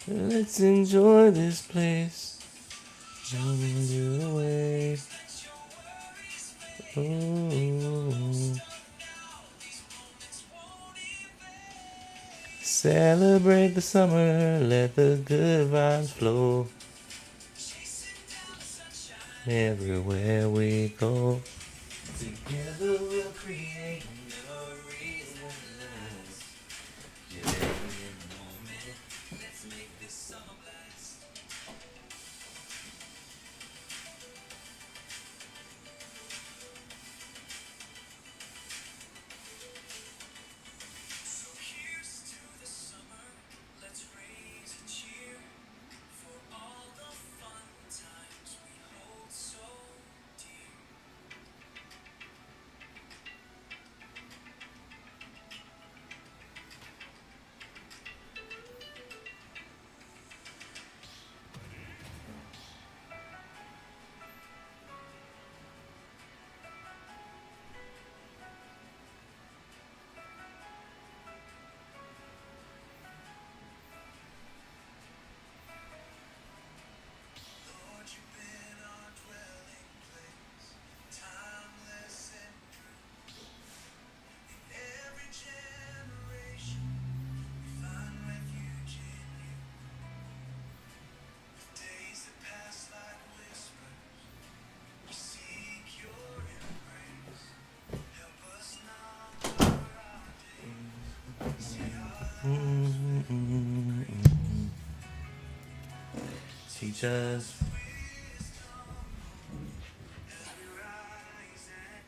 Let's enjoy this place. Jumping to the wave. Ooh. Celebrate the summer, let the good vibes flow. Everywhere we go. Together we'll create memories. Yeah, in the moment. Let's make this summer blast. So here's to the summer. Let's raise a cheer for all the fun times we hold so dear. Lord, you've been our dwelling place, timeless and in every generation. We find refuge in you. The days that pass like whispers, we seek your embrace. Help us number our days, see our teach us. As we rise and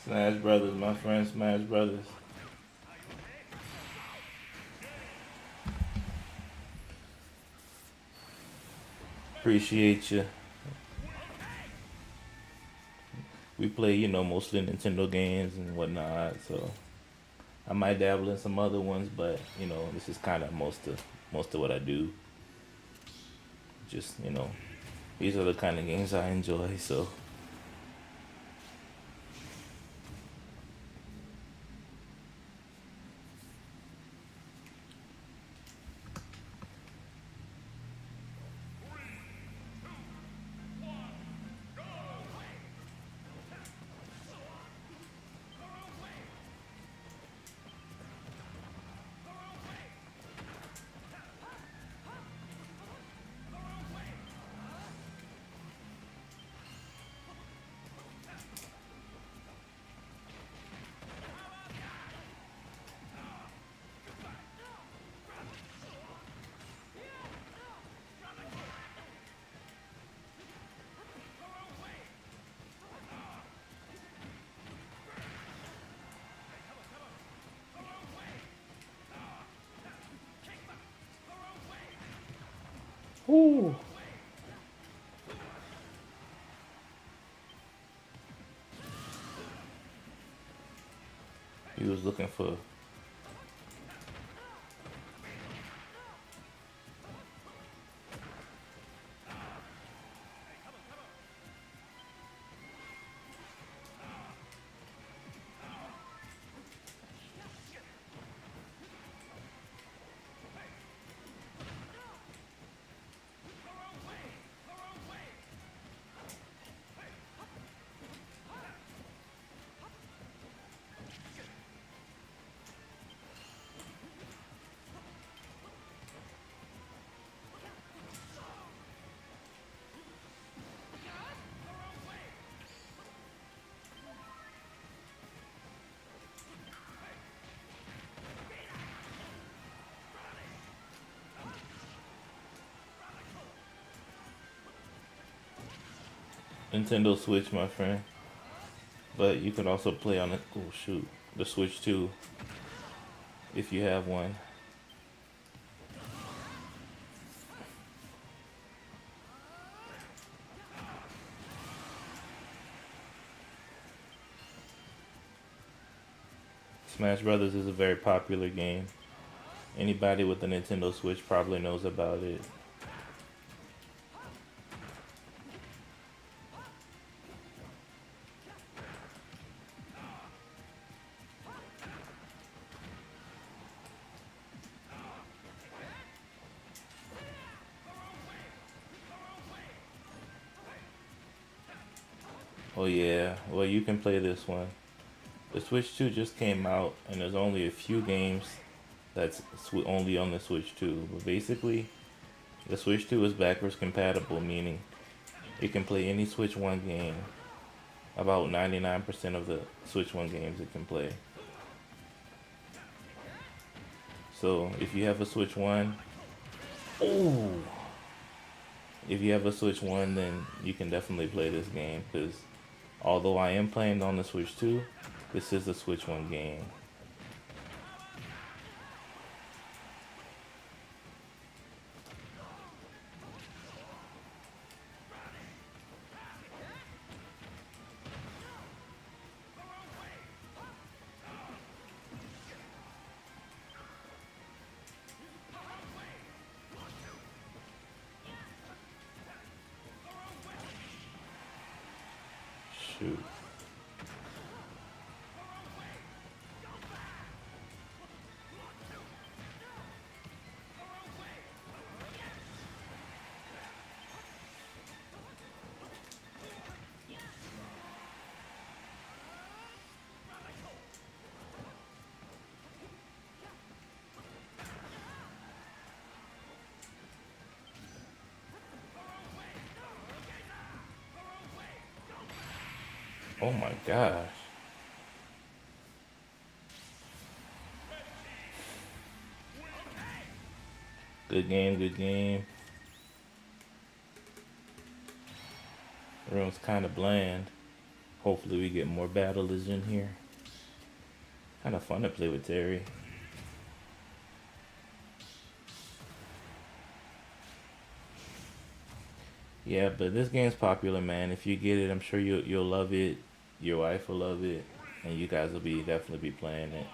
Smash Brothers, my friend. Smash Brothers. Appreciate you. We play, mostly Nintendo games and whatnot. So I might dabble in some other ones, but this is kind of most of what I do. Just these are the kind of games I enjoy. So Ooh. He was looking for. Nintendo Switch, my friend. But you can also play on it. Oh shoot, the Switch too, if you have one. Smash Brothers is a very popular game. Anybody with a Nintendo Switch probably knows about it. Oh yeah, well you can play this one. The Switch 2 just came out, and there's only a few games that's only on the Switch 2. But basically, the Switch 2 is backwards compatible, meaning it can play any Switch 1 game. About 99% of the Switch 1 games it can play. So if you have a Switch 1, oh, if you have a Switch 1, then you can definitely play this game because although I am playing on the Switch 2, this is a Switch 1 game. Shoot. Oh my gosh. Good game, good game. Everyone's kind of bland. Hopefully we get more battlers in here. Kind of fun to play with Terry. Yeah, but this game's popular, man. If you get it, I'm sure you'll love it. Your wife will love it, and you guys will be definitely be playing it.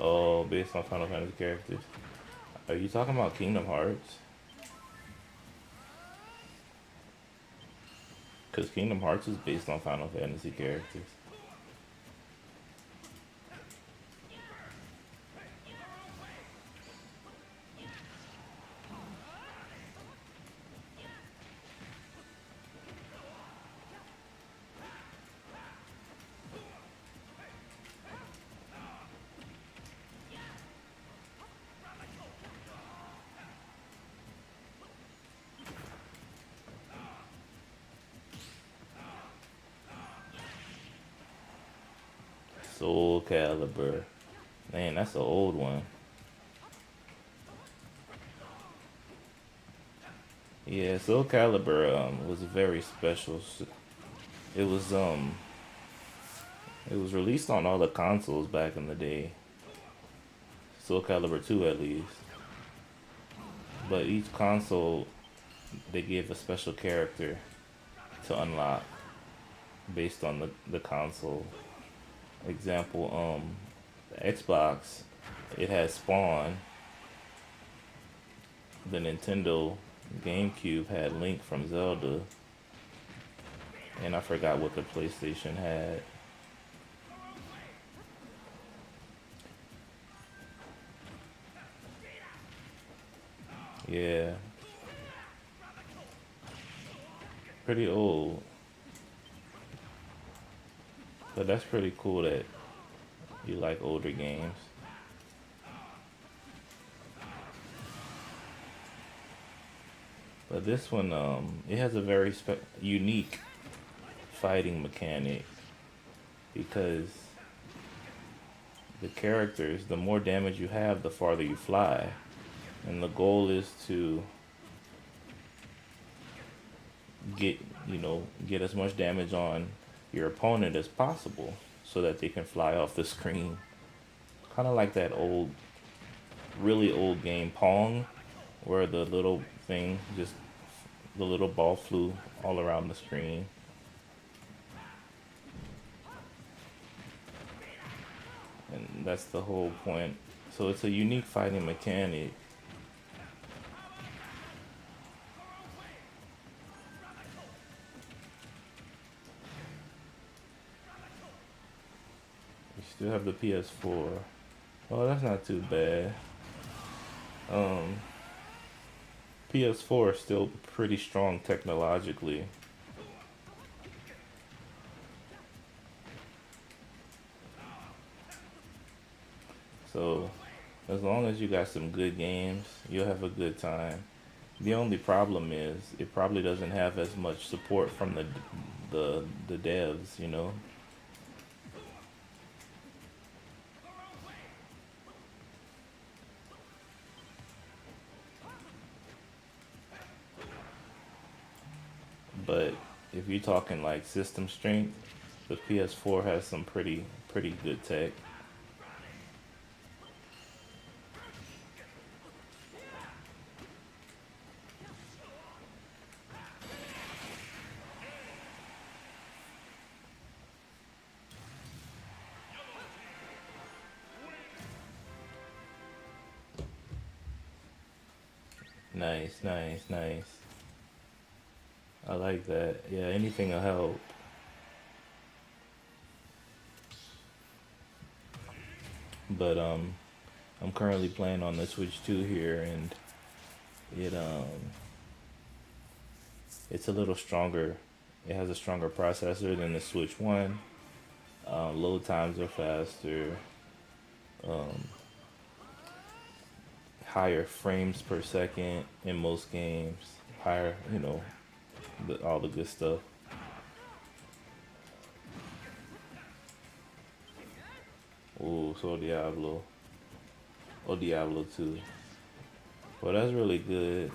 Oh, based on Final Fantasy characters. Are you talking about Kingdom Hearts? Because Kingdom Hearts is based on Final Fantasy characters. Soul Calibur. Man, that's an old one. Yeah, Soul Calibur was very special. It was um it was released on all the consoles back in the day. Soul Calibur 2 at least. But each console they gave a special character to unlock based on the console. Example, the Xbox, it has Spawn. The Nintendo GameCube had Link from Zelda, and I forgot what the PlayStation had. Yeah, pretty old, but that's pretty cool that you like older games. But this one, it has a very unique fighting mechanic because the characters, the more damage you have, the farther you fly, and the goal is to get get as much damage on your opponent as possible so that they can fly off the screen. Kind of like that old, really old game Pong, where the little thing just the little ball flew all around the screen. And that's the whole point. So it's a unique fighting mechanic. We still have the PS4. Oh, that's not too bad. Um, PS4 is still pretty strong technologically. So as long as you got some good games, you'll have a good time. The only problem is it probably doesn't have as much support from the devs, you know. But if you're talking like system strength, the PS4 has some pretty good tech. Nice, nice, nice. I like that. Yeah, anything will help. But I'm currently playing on the Switch 2 here, and It it's a little stronger. It has a stronger processor than the Switch One. Load times are faster. Um, Higher frames per second in most games. Higher, all the good stuff. Ooh, so Diablo. Oh, Diablo 2. Well, that's really good.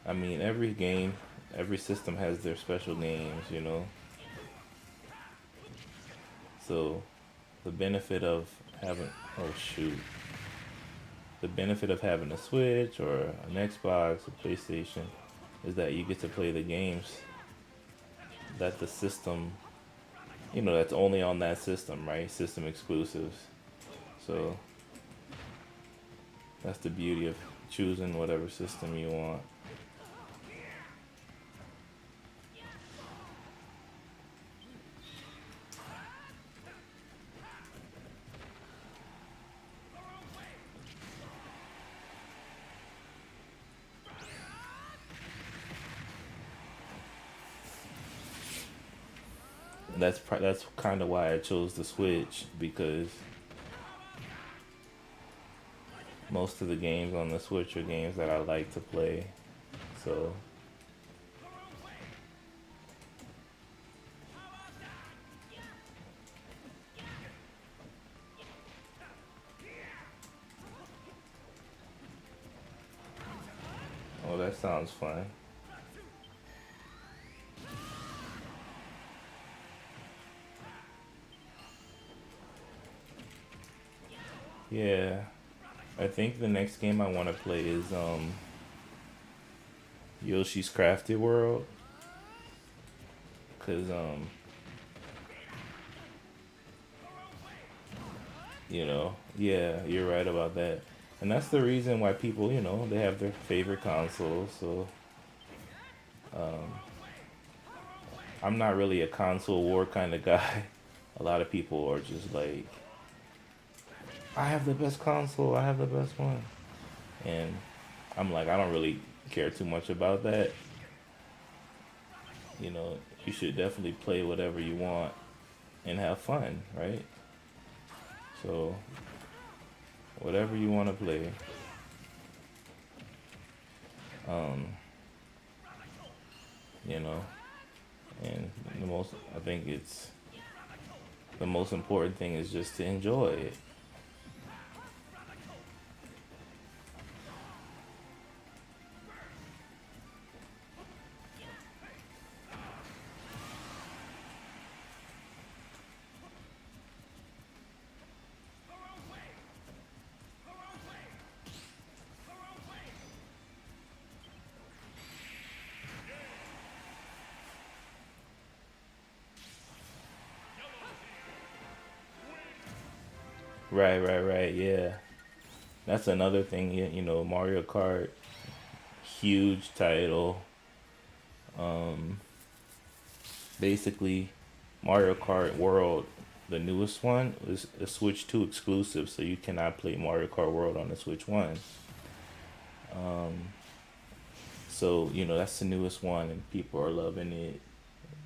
I mean, every game, every system has their special games. So, the benefit of having, oh shoot, the benefit of having a Switch or an Xbox, a PlayStation, is that you get to play the games that the system, that's only on that system, right? System exclusives. So, that's the beauty of choosing whatever system you want. That's kind of why I chose the Switch, because most of the games on the Switch are games that I like to play. So, oh, that sounds fun. Yeah, I think the next game I want to play is Yoshi's Crafted World, cause yeah, you're right about that, and that's the reason why people, they have their favorite consoles. So I'm not really a console war kind of guy. A lot of people are just like, I have the best console, I have the best one, and I'm like, I don't really care too much about that. You should definitely play whatever you want and have fun, right? So whatever you want to play. um you know and I think it's the most important thing is just to enjoy it. Right, right, right, yeah. That's another thing. Mario Kart, huge title. Basically, Mario Kart World, the newest one, is a Switch 2 exclusive, so you cannot play Mario Kart World on the Switch 1. So, that's the newest one, and people are loving it.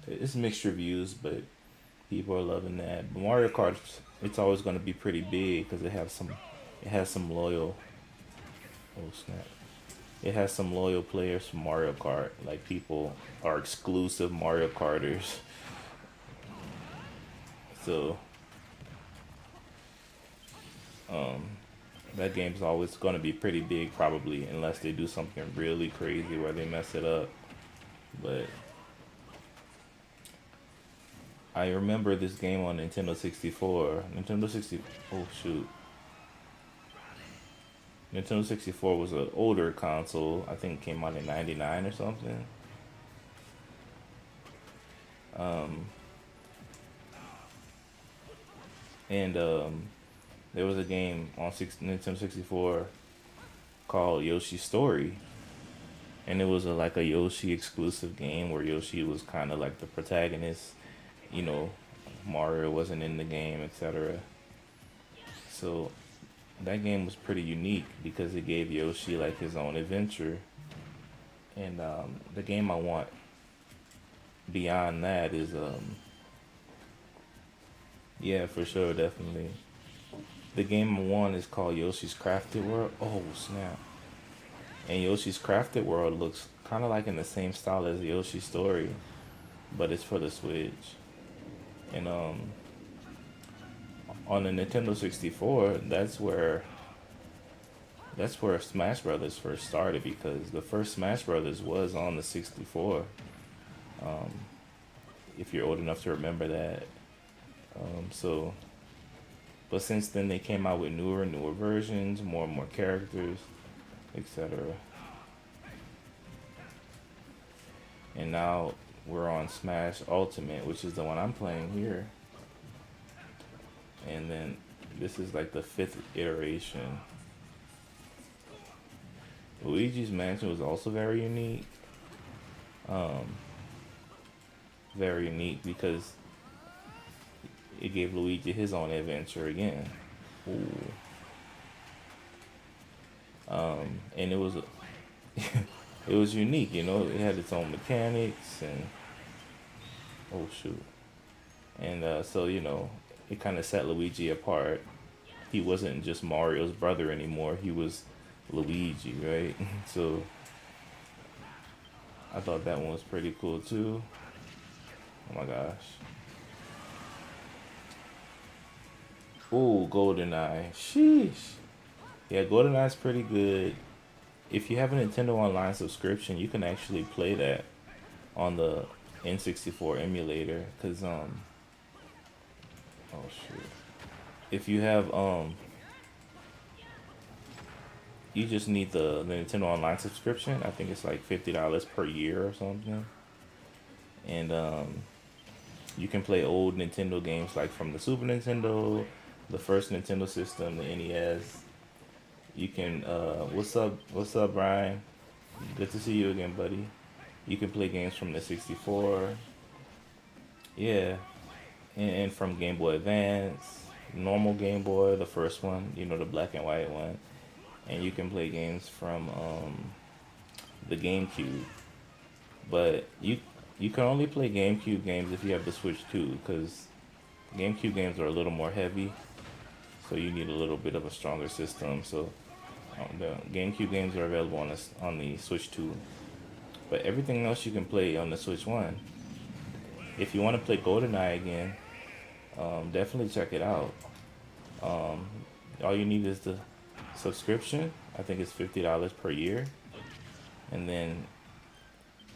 It's mixed reviews, but people are loving that. But Mario Kart, it's always going to be pretty big because it has some loyal. Oh snap! It has some loyal players from Mario Kart. Like, people are exclusive Mario Karters. So that game's always going to be pretty big, probably, unless they do something really crazy where they mess it up. But I remember this game on Nintendo 64. Nintendo 60. Oh shoot. Nintendo 64 was an older console. I think it came out in '99 or something. Um, and there was a game on Nintendo 64 called Yoshi's Story, and it was like a Yoshi exclusive game where Yoshi was kind of like the protagonist. You know, Mario wasn't in the game, etc. So that game was pretty unique because it gave Yoshi like his own adventure. And the game I want beyond that is yeah, for sure, definitely. The game I want is called Yoshi's Crafted World. Oh snap! And Yoshi's Crafted World looks kind of like in the same style as Yoshi's Story, but it's for the Switch. And on the Nintendo 64, that's where Smash Brothers first started because the first Smash Brothers was on the 64. Um, if you're old enough to remember that. So, but since then they came out with newer and newer versions, more and more characters, etc. And now we're on Smash Ultimate, which is the one I'm playing here. And then this is like the fifth iteration. Luigi's Mansion was also very unique. Um, very unique because it gave Luigi his own adventure again. Ooh. And it was it was unique, you know. It had its own mechanics and oh shoot, and so you know, it kind of set Luigi apart. He wasn't just Mario's brother anymore. He was Luigi, right? So I thought that one was pretty cool too. Oh my gosh. Ooh, GoldenEye. Sheesh. Yeah, GoldenEye's pretty good. If you have a Nintendo Online subscription, you can actually play that on the N64 emulator. Cause oh shoot. If you have you just need the Nintendo Online subscription. I think it's like $50 per year or something. And you can play old Nintendo games like from the Super Nintendo, the first Nintendo system, the NES. You can what's up Brian? Good to see you again, buddy. You can play games from the 64. Yeah. And from Game Boy Advance, normal Game Boy, the first one, you know, the black and white one. And you can play games from the GameCube. But you can only play GameCube games if you have the Switch too, because GameCube games are a little more heavy, so you need a little bit of a stronger system. So the GameCube games are available on the Switch 2, but everything else you can play on the Switch 1. If you want to play GoldenEye again, definitely check it out. Um, all you need is the subscription. I think it's $50 per year, and then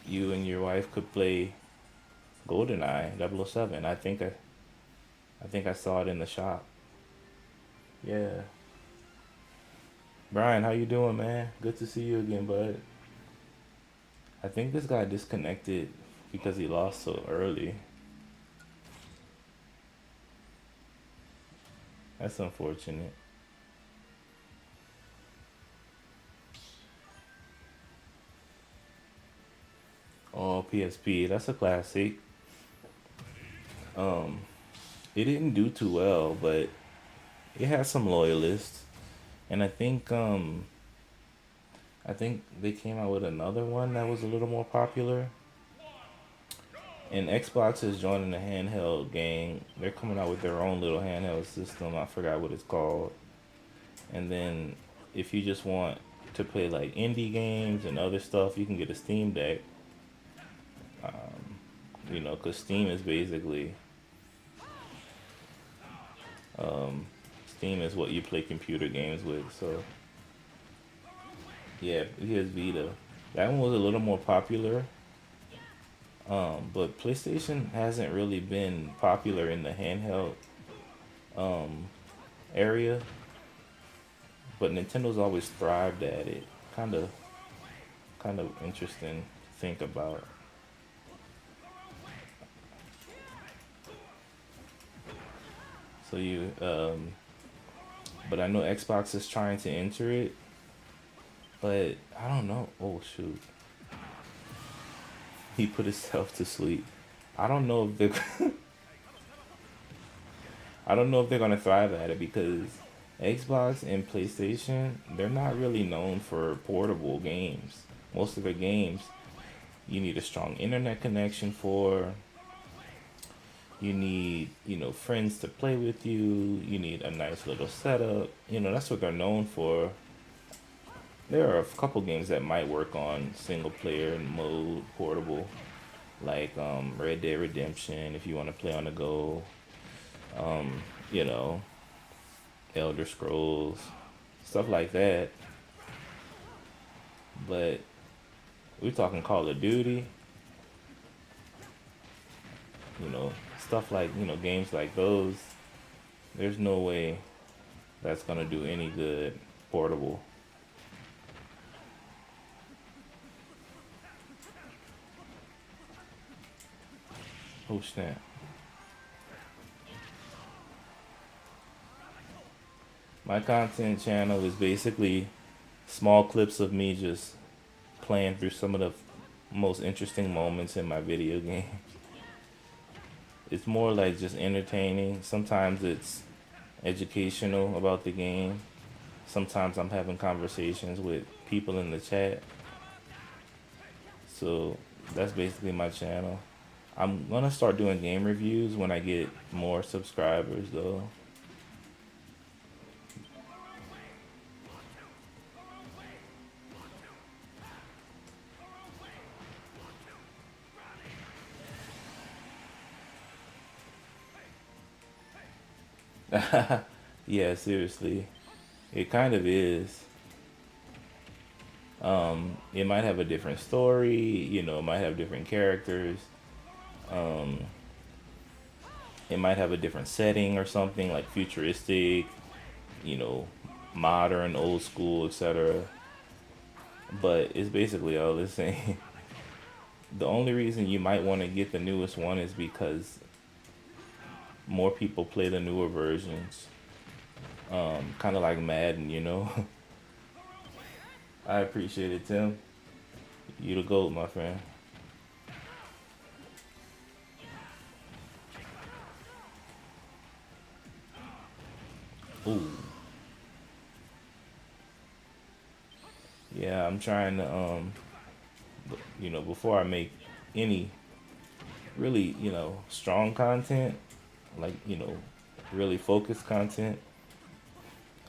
you and your wife could play GoldenEye 007. I think I saw it in the shop. Yeah. Brian, how you doing, man? Good to see you again, bud. I think this guy disconnected because he lost so early. That's unfortunate. Oh, PSP, that's a classic. Um, it didn't do too well, but it has some loyalists, and I think they came out with another one that was a little more popular. And Xbox is joining the handheld gang. They're coming out with their own little handheld system. I forgot what it's called. And then if you just want to play like indie games and other stuff, you can get a Steam Deck. You know, because Steam is basically Steam is what you play computer games with. So yeah, here's Vita. That one was a little more popular. But PlayStation hasn't really been popular in the handheld um, area, but Nintendo's always thrived at it. Kind of, kind of interesting to think about. So but I know Xbox is trying to enter it, but I don't know. Oh shoot, he put himself to sleep. I don't know if they're, I don't know if they're gonna thrive at it because Xbox and PlayStation, they're not really known for portable games. Most of their games, you need a strong internet connection for. You need, friends to play with you. You need a nice little setup. That's what they're known for. There are a couple games that might work on single player mode portable, like Red Dead Redemption if you want to play on the go. You know, Elder Scrolls, stuff like that. But we're talking Call of Duty, you know, stuff like, games like those. There's no way that's gonna do any good portable. Oh snap. My content channel is basically small clips of me just playing through some of the most interesting moments in my video game. It's more like just entertaining. Sometimes it's educational about the game. Sometimes I'm having conversations with people in the chat. So that's basically my channel. I'm gonna start doing game reviews when I get more subscribers though. Yeah, seriously. It kind of is. It might have a different story, it might have different characters. Um, it might have a different setting or something like futuristic, you know, modern, old school, etc. But it's basically all the same. The only reason you might want to get the newest one is because more people play the newer versions. Kind of like Madden. I appreciate it, Tim. You the GOAT, my friend. Ooh. Yeah, I'm trying to, before I make any really, strong content, like, really focused content,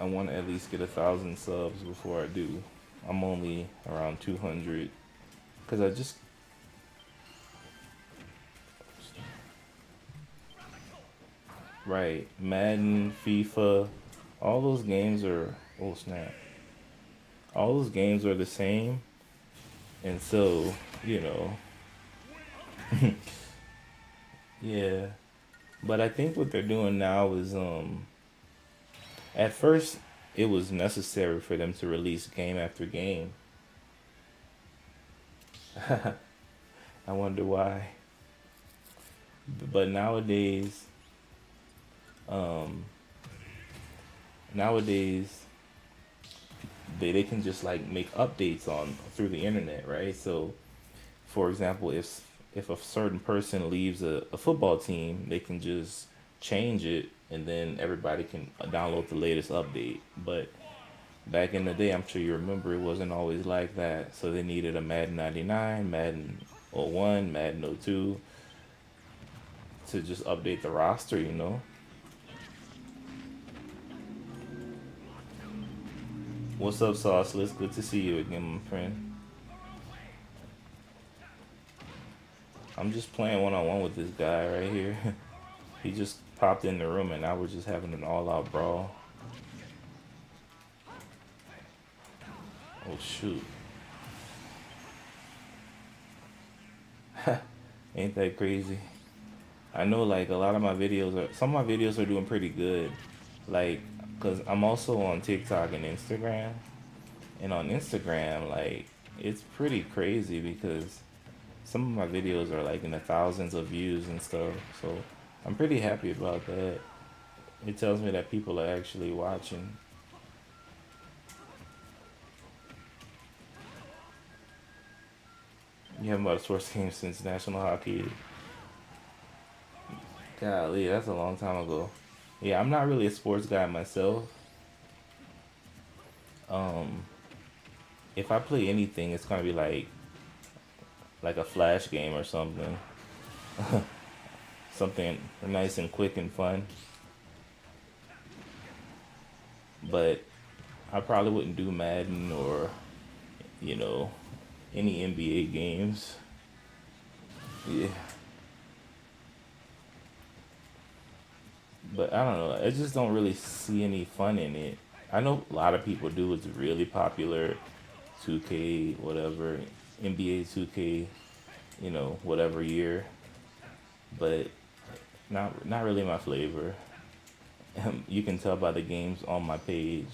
I want to at least get 1,000 subs before I do. I'm only around 200 because I just right Madden, FIFA, all those games are oh snap, all those games are the same, and so you know, yeah. But I think what they're doing now is at first it was necessary for them to release game after game. I wonder why. But um, nowadays they can just like make updates on through the internet, right? So, for example, if a certain person leaves a football team, they can just change it, and then everybody can download the latest update. But back in the day, I'm sure you remember it wasn't always like that. So they needed a Madden 99, Madden '01, Madden '02 to just update the roster. What's up, Sauceless? Good to see you again, my friend. I'm just playing one on one with this guy right here. He just popped in the room and now we're just having an all out brawl. Oh shoot. Ain't that crazy? I know like a lot of my videos are some of my videos are doing pretty good. Like cuz I'm also on TikTok and Instagram. And on Instagram like it's pretty crazy because some of my videos are like in the thousands of views and stuff. So I'm pretty happy about that. It tells me that people are actually watching. You haven't bought a sports game since National Hockey. Golly, that's a long time ago. Yeah, I'm not really a sports guy myself, Um, if I play anything, it's gonna be like a flash game or something, something nice and quick and fun. But I probably wouldn't do Madden or you know any NBA games. Yeah, but I don't know. I just don't really see any fun in it. I know a lot of people do. It's really popular. 2K, whatever, NBA 2K, whatever year, but not really my flavor. You can tell by the games on my page.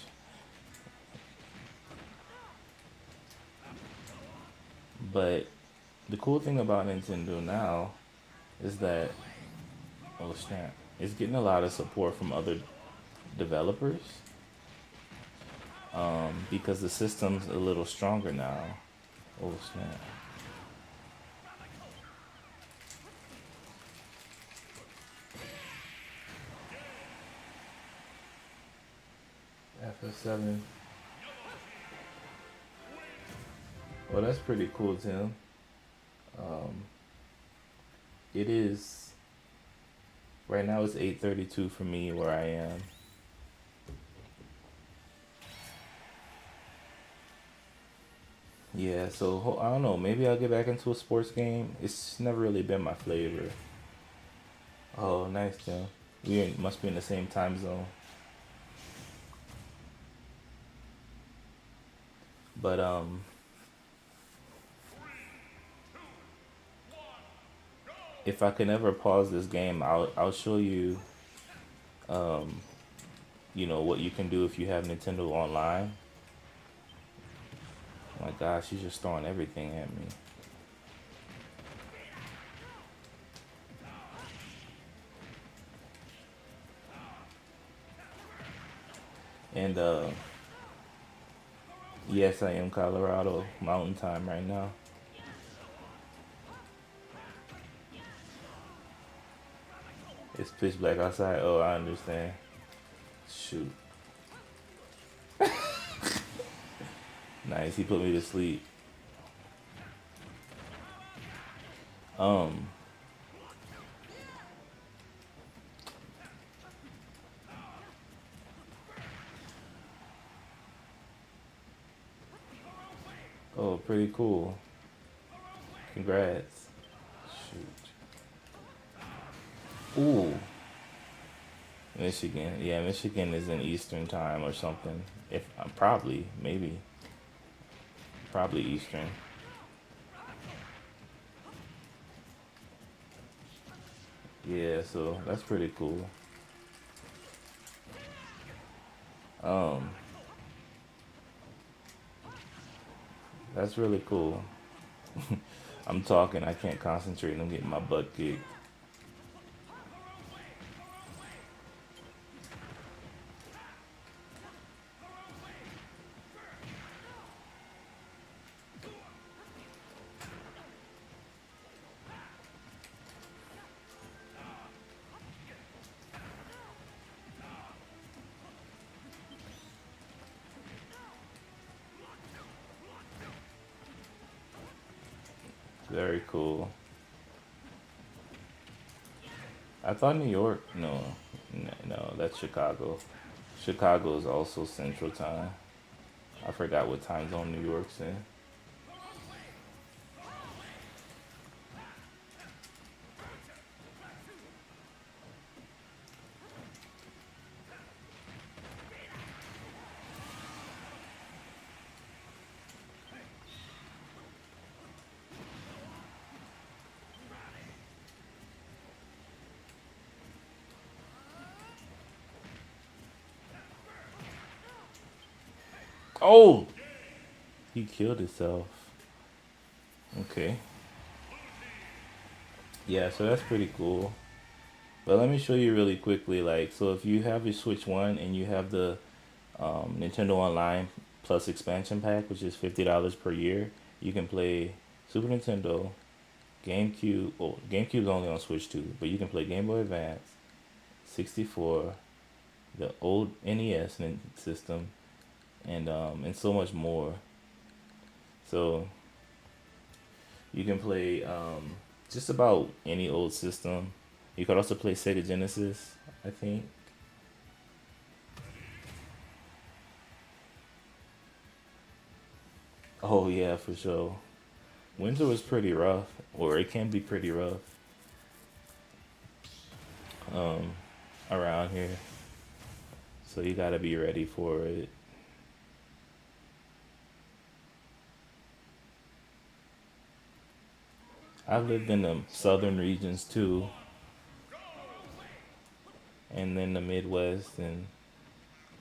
But the cool thing about Nintendo now is that oh snap, it's getting a lot of support from other developers because the system's a little stronger now. Oh snap. FS7. Well, that's pretty cool, Tim. Um, it is right now. It's 8:32 for me where I am. Yeah, so I don't know. Maybe I'll get back into a sports game. It's never really been my flavor. Oh, nice, Tim. Must be in the same time zone. But if I can ever pause this game, I'll show you what you can do if you have Nintendo Online. Oh my gosh, she's just throwing everything at me. And yes, I am Colorado Mountain Time right now. It's pitch black outside. Oh, I understand. Shoot. Nice. He put me to sleep. Um. Oh, pretty cool. Congrats. Shoot. Ooh. Michigan. Yeah, Michigan is in Eastern time or something. If probably, maybe, probably Eastern. Yeah, so that's pretty cool. Um, that's really cool. I'm talking. I can't concentrate. I'm getting my butt kicked. Very cool. I thought New York. No, no, that's Chicago. Chicago is also Central Time. I forgot what time zone New York's in. Oh, he killed himself. Okay. Yeah, so that's pretty cool. But let me show you really quickly. Like, so if you have your Switch One and you have the Nintendo Online Plus expansion pack, which is $50 per year, you can play Super Nintendo, GameCube. Well, GameCube's only on Switch 2, but you can play Game Boy Advance, 64, the old NES system, and so much more. So you can play just about any old system. You could also play Sega Genesis, I think. Oh yeah, for sure. Winter was pretty rough, or it can be pretty rough um, around here. So you gotta be ready for it. I've lived in the southern regions too, and then the Midwest, and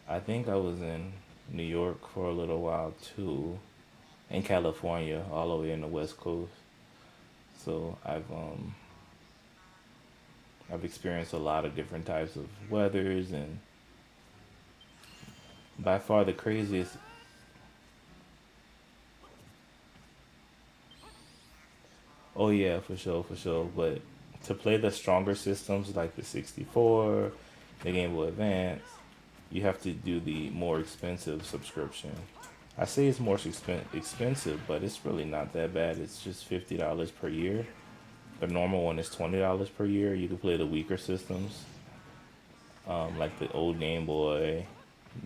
I think I was in New York for a little while too, in California, all the way in the West Coast. So I've experienced a lot of different types of weathers, and by far the craziest. Oh yeah, for sure, for sure. But to play the stronger systems like the 64, the Game Boy Advance, you have to do the more expensive subscription. I say it's more expensive, but it's really not that bad. It's just $50 per year. The normal one is $20 per year. You can play the weaker systems, like the old Game Boy,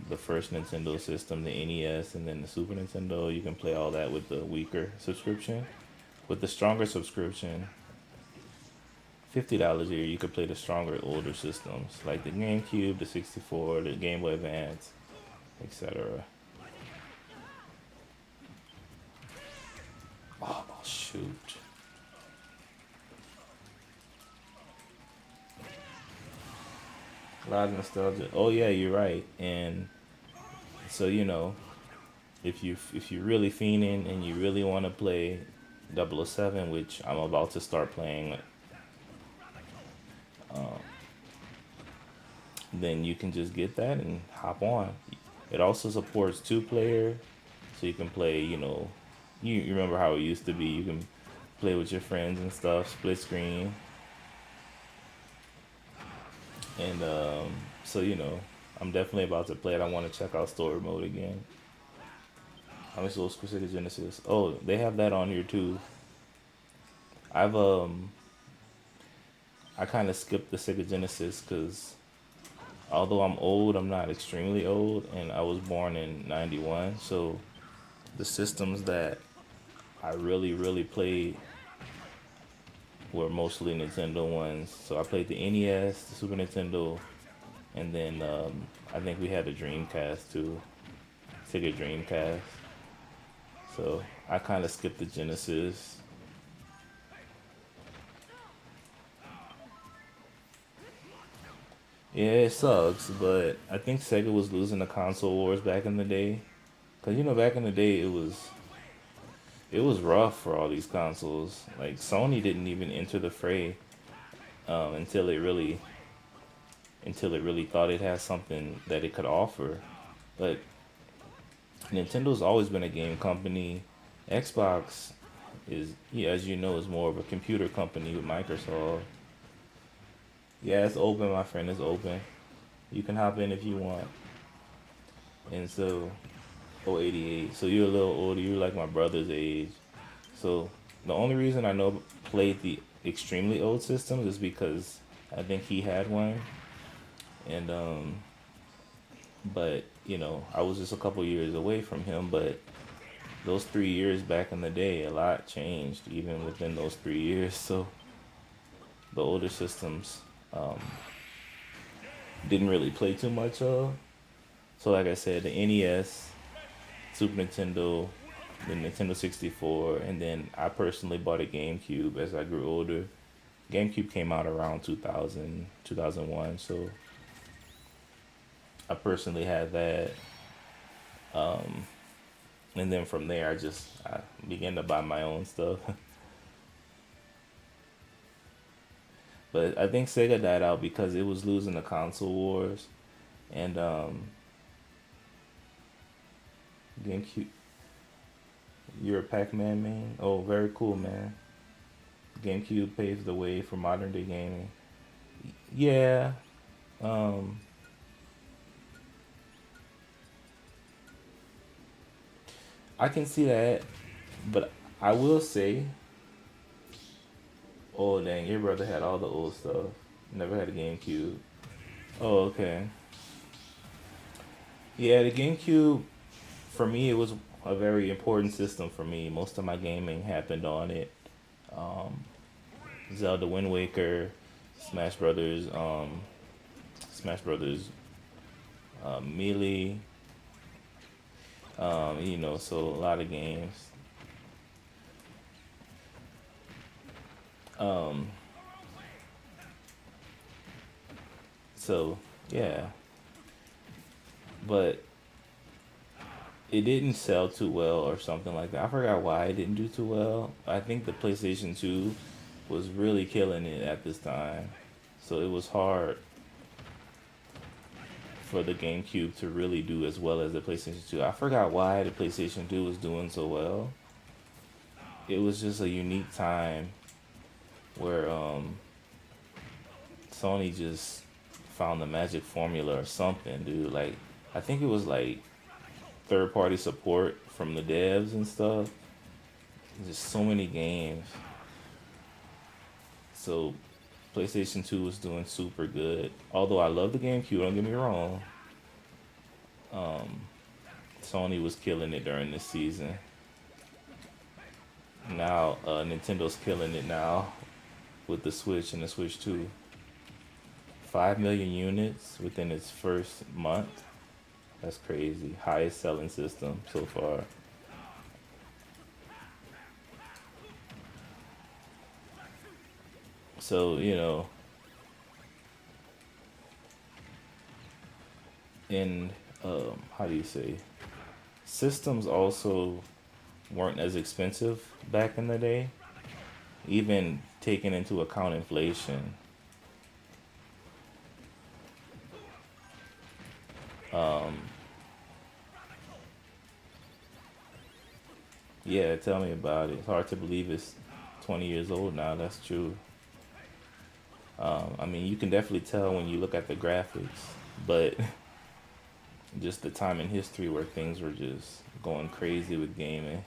the first Nintendo system, the NES, and then the Super Nintendo. You can play all that with the weaker subscription. With the stronger subscription, $50 a year, you could play the stronger, older systems like the GameCube, the 64, the Game Boy Advance, etc. Oh shoot! A lot of nostalgia. Oh yeah, you're right. And so if you're really fiending and you really want to play 007, which I'm about to start playing, then you can just get that and hop on. It also supports two player, so you can play. You remember how it used to be. You can play with your friends and stuff, split screen, and so I'm definitely about to play it. I want to check out story mode again. How many Soul Crusader Genesis? Oh, they have that on here too. I've I kind of skipped the Sega Genesis because although I'm old, I'm not extremely old, and I was born in '91. So the systems that I really played were mostly Nintendo ones. So I played the NES, the Super Nintendo, and then I think we had a Dreamcast too, Sega Dreamcast. So I kind of skipped the Genesis. Yeah, it sucks, but I think Sega was losing the console wars back in the day. Cause back in the day it was rough for all these consoles. Like Sony didn't even enter the fray um, until it really until it really thought it had something that it could offer. But Nintendo's always been a game company. Xbox is, yeah, as you know, is more of a computer company with Microsoft. Yeah, it's open, my friend. It's open. You can hop in if you want. And so, 88. So you're a little older. You're like my brother's age. So the only reason I know played the extremely old systems is because I think he had one, and but I was just a couple years away from him. But those 3 years back in the day, a lot changed even within those 3 years. So the older systems um, didn't really play too much of. So like I said, the NES, Super Nintendo, the Nintendo 64, and then I personally bought a GameCube as I grew older. GameCube came out around 2000, 2001, so I personally had that. And then from there, I began to buy my own stuff. But I think Sega died out because it was losing the console wars, and GameCube. You're a Pac-Man man. Oh, very cool, man. GameCube paved the way for modern day gaming. Yeah, um, I can see that, but I will say, oh dang, your brother had all the old stuff. Never had a GameCube. Oh, okay. Yeah, the GameCube for me it was a very important system for me. Most of my gaming happened on it. Um, Zelda Wind Waker, Smash Brothers, Smash Brothers, Melee. So a lot of games. Um, so yeah, but it didn't sell too well or something like that. I forgot why it didn't do too well. I think the PlayStation 2 was really killing it at this time. So it was hard for the GameCube to really do as well as the PlayStation 2. I forgot why the PlayStation 2 was doing so well. It was just a unique time where Sony just found the magic formula or something, dude. Like I think it was like third party support from the devs and stuff. Just so many games. So PlayStation 2 was doing super good. Although I love the GameCube, don't get me wrong. Um, Sony was killing it during this season. Now Nintendo's killing it now with the Switch and the Switch 2. 5 million units within its first month. That's crazy. Highest selling system so far. So, in how do you say? Systems also weren't as expensive back in the day, even taking into account inflation. Um, yeah, tell me about it. It's hard to believe it's 20 years old now. That's true. I mean, you can definitely tell when you look at the graphics, but just the time in history where things were just going crazy with gaming.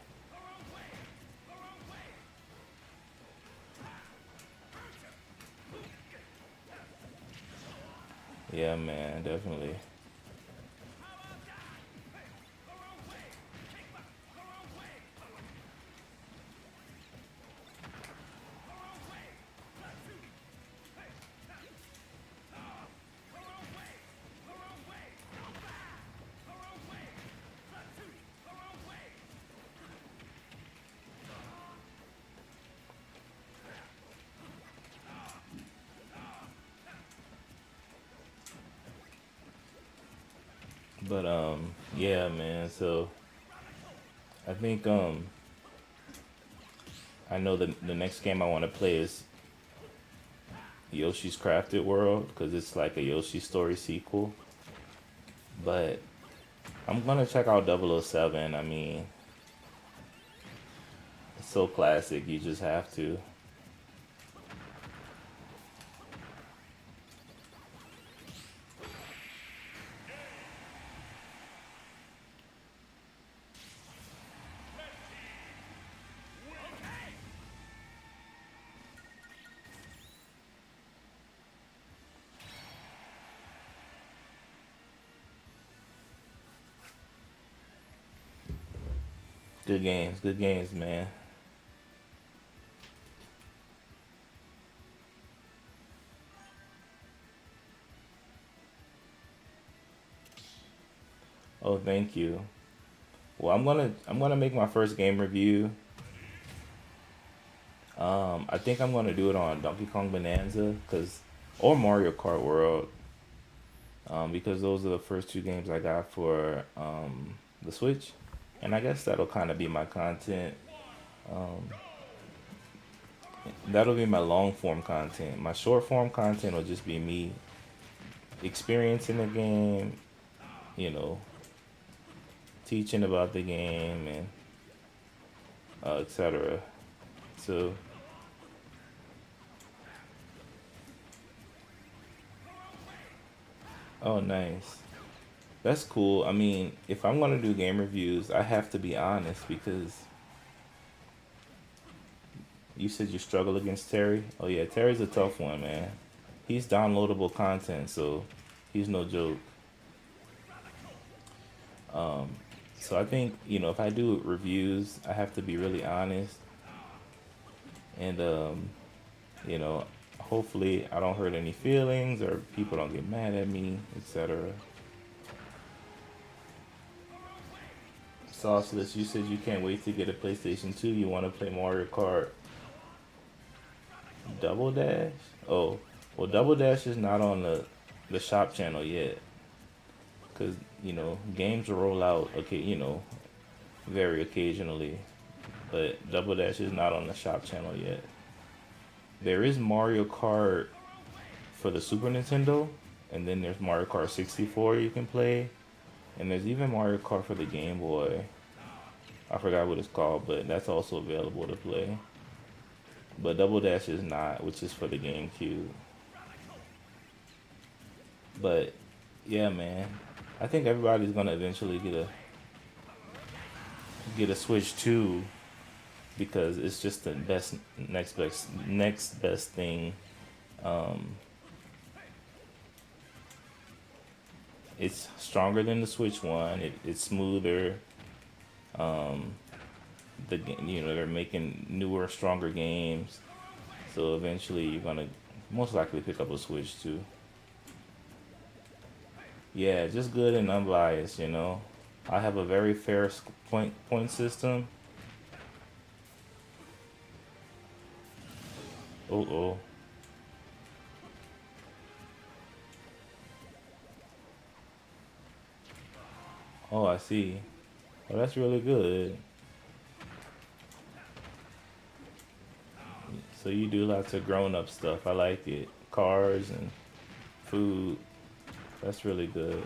Yeah, man, definitely. But yeah, man. So I think I know the next game I want to play is Yoshi's Crafted World because it's like a Yoshi story sequel. But I'm gonna check out 007. I mean, it's so classic. You just have to. Good games, man. Oh, thank you. Well, I'm gonna make my first game review. I think I'm gonna do it on Donkey Kong Bonanza, cause or Mario Kart World, because those are the first two games I got for the Switch, and I guess that'll kind of be my content. Um, that'll be my long form content. My short form content will just be me experiencing the game, you know, teaching about the game and etc. So, oh, nice. That's cool. I mean, if I'm gonna do game reviews, I have to be honest because you said you struggle against Terry. Oh yeah, Terry's a tough one, man. He's downloadable content, so he's no joke. Um, so I think if I do reviews, I have to be really honest, and you know, hopefully I don't hurt any feelings or people don't get mad at me, etc. Sauceless, you said you can't wait to get a PlayStation 2. You want to play Mario Kart Double Dash? Oh, well, Double Dash is not on the shop channel yet, because games roll out. Okay, very occasionally, but Double Dash is not on the shop channel yet. There is Mario Kart for the Super Nintendo, and then there's Mario Kart 64 you can play, and there's even Mario Kart for the Game Boy. I forgot what it's called, but that's also available to play. But Double Dash is not, which is for the GameCube. But yeah, man, I think everybody's gonna eventually get a Switch 2 because it's just the next best thing. Um, it's stronger than the Switch One. It's smoother. Um, they're making newer, stronger games. So eventually, you're gonna most likely pick up a Switch 2. Yeah, just good and unbiased. I have a very fair point system. Oh oh. Oh, I see. Oh, that's really good. So you do lots of grown up stuff. I like it. Cars and food. That's really good.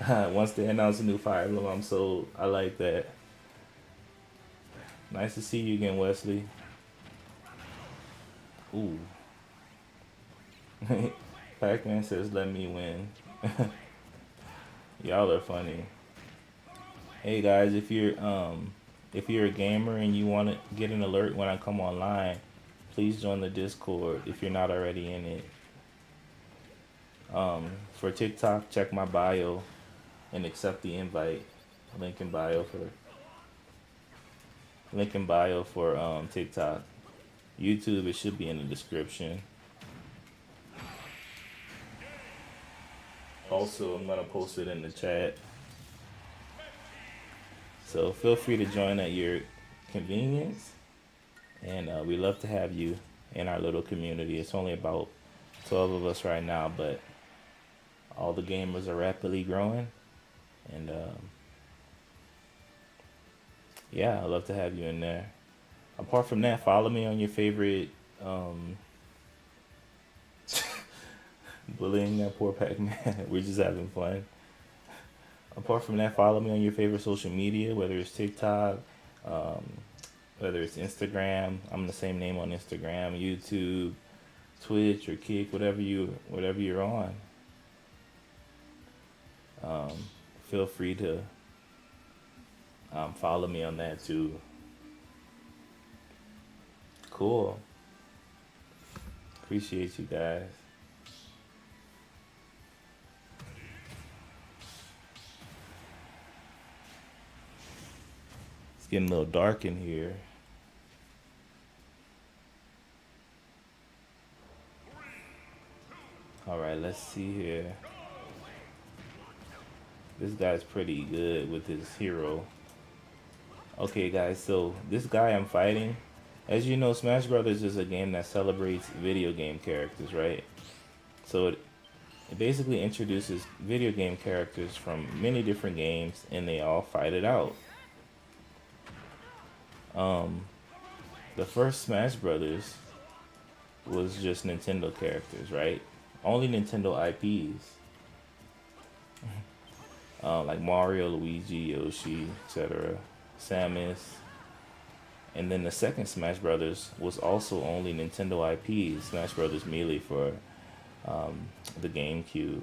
Once they announce a new Fire Emblem, I'm sold. I like that. Nice to see you again, Wesley. Ooh. Pac-Man says, "Let me win." Y'all are funny. Hey guys, if you're a gamer and you want to get an alert when I come online, please join the Discord if you're not already in it. For TikTok, check my bio and accept the invite. Link in bio for TikTok. YouTube, it should be in the description. Also, I'm gonna post it in the chat. So feel free to join at your convenience, and we love to have you in our little community. It's only about 12 of us right now, but all the gamers are rapidly growing, and yeah, I'd love to have you in there. Apart from that, follow me on your favorite bullying that poor Pac-Man. We're just having fun. Apart from that, follow me on your favorite social media, whether it's TikTok, um, whether it's Instagram. I'm the same name on Instagram, YouTube, Twitch, or Kick, whatever you're on. Um, Feel free to follow me on that too. Cool. Appreciate you guys. It's getting a little dark in here. All right, let's see here. This guy's pretty good with his hero. Okay, guys, so this guy I'm fighting, as you know, Smash Brothers is a game that celebrates video game characters, right? So it basically introduces video game characters from many different games, and they all fight it out. The first Smash Brothers was just Nintendo characters, right? Only Nintendo IPs. Like Mario, Luigi, Yoshi, etc., Samus. And then the second Smash Brothers was also only Nintendo IPs, Smash Brothers Melee for the GameCube.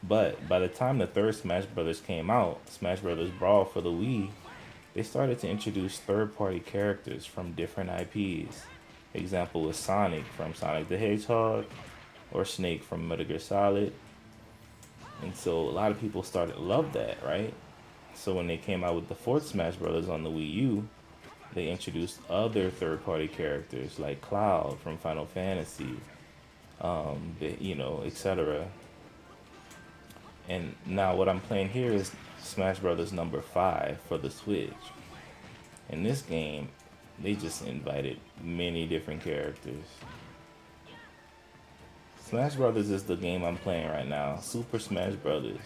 But by the time the third Smash Brothers came out, Smash Brothers Brawl for the Wii, they started to introduce third-party characters from different IPs. Example was Sonic from Sonic the Hedgehog, or Snake from Metal Gear Solid. And so a lot of people started to love that, right? So when they came out with the fourth Smash Brothers on the Wii U, they introduced other third-party characters like Cloud from Final Fantasy, etc. And now what I'm playing here is Smash Brothers number 5 for the Switch. In this game, they just invited many different characters. Smash Brothers is the game I'm playing right now, Super Smash Brothers.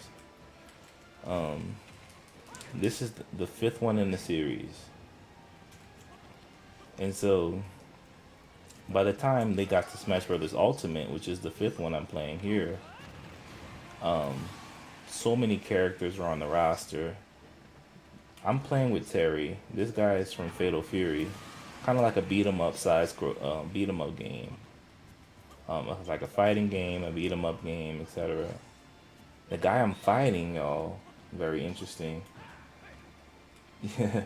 This is the fifth one in the series. And so, by the time they got to Smash Brothers Ultimate, which is the fifth one I'm playing here, so many characters are on the roster. I'm playing with Terry. This guy is from Fatal Fury, kind of like a beat 'em up beat 'em up game. It's like a fighting game, a beat 'em up game, etc. The guy I'm fighting, y'all, very interesting. Yeah,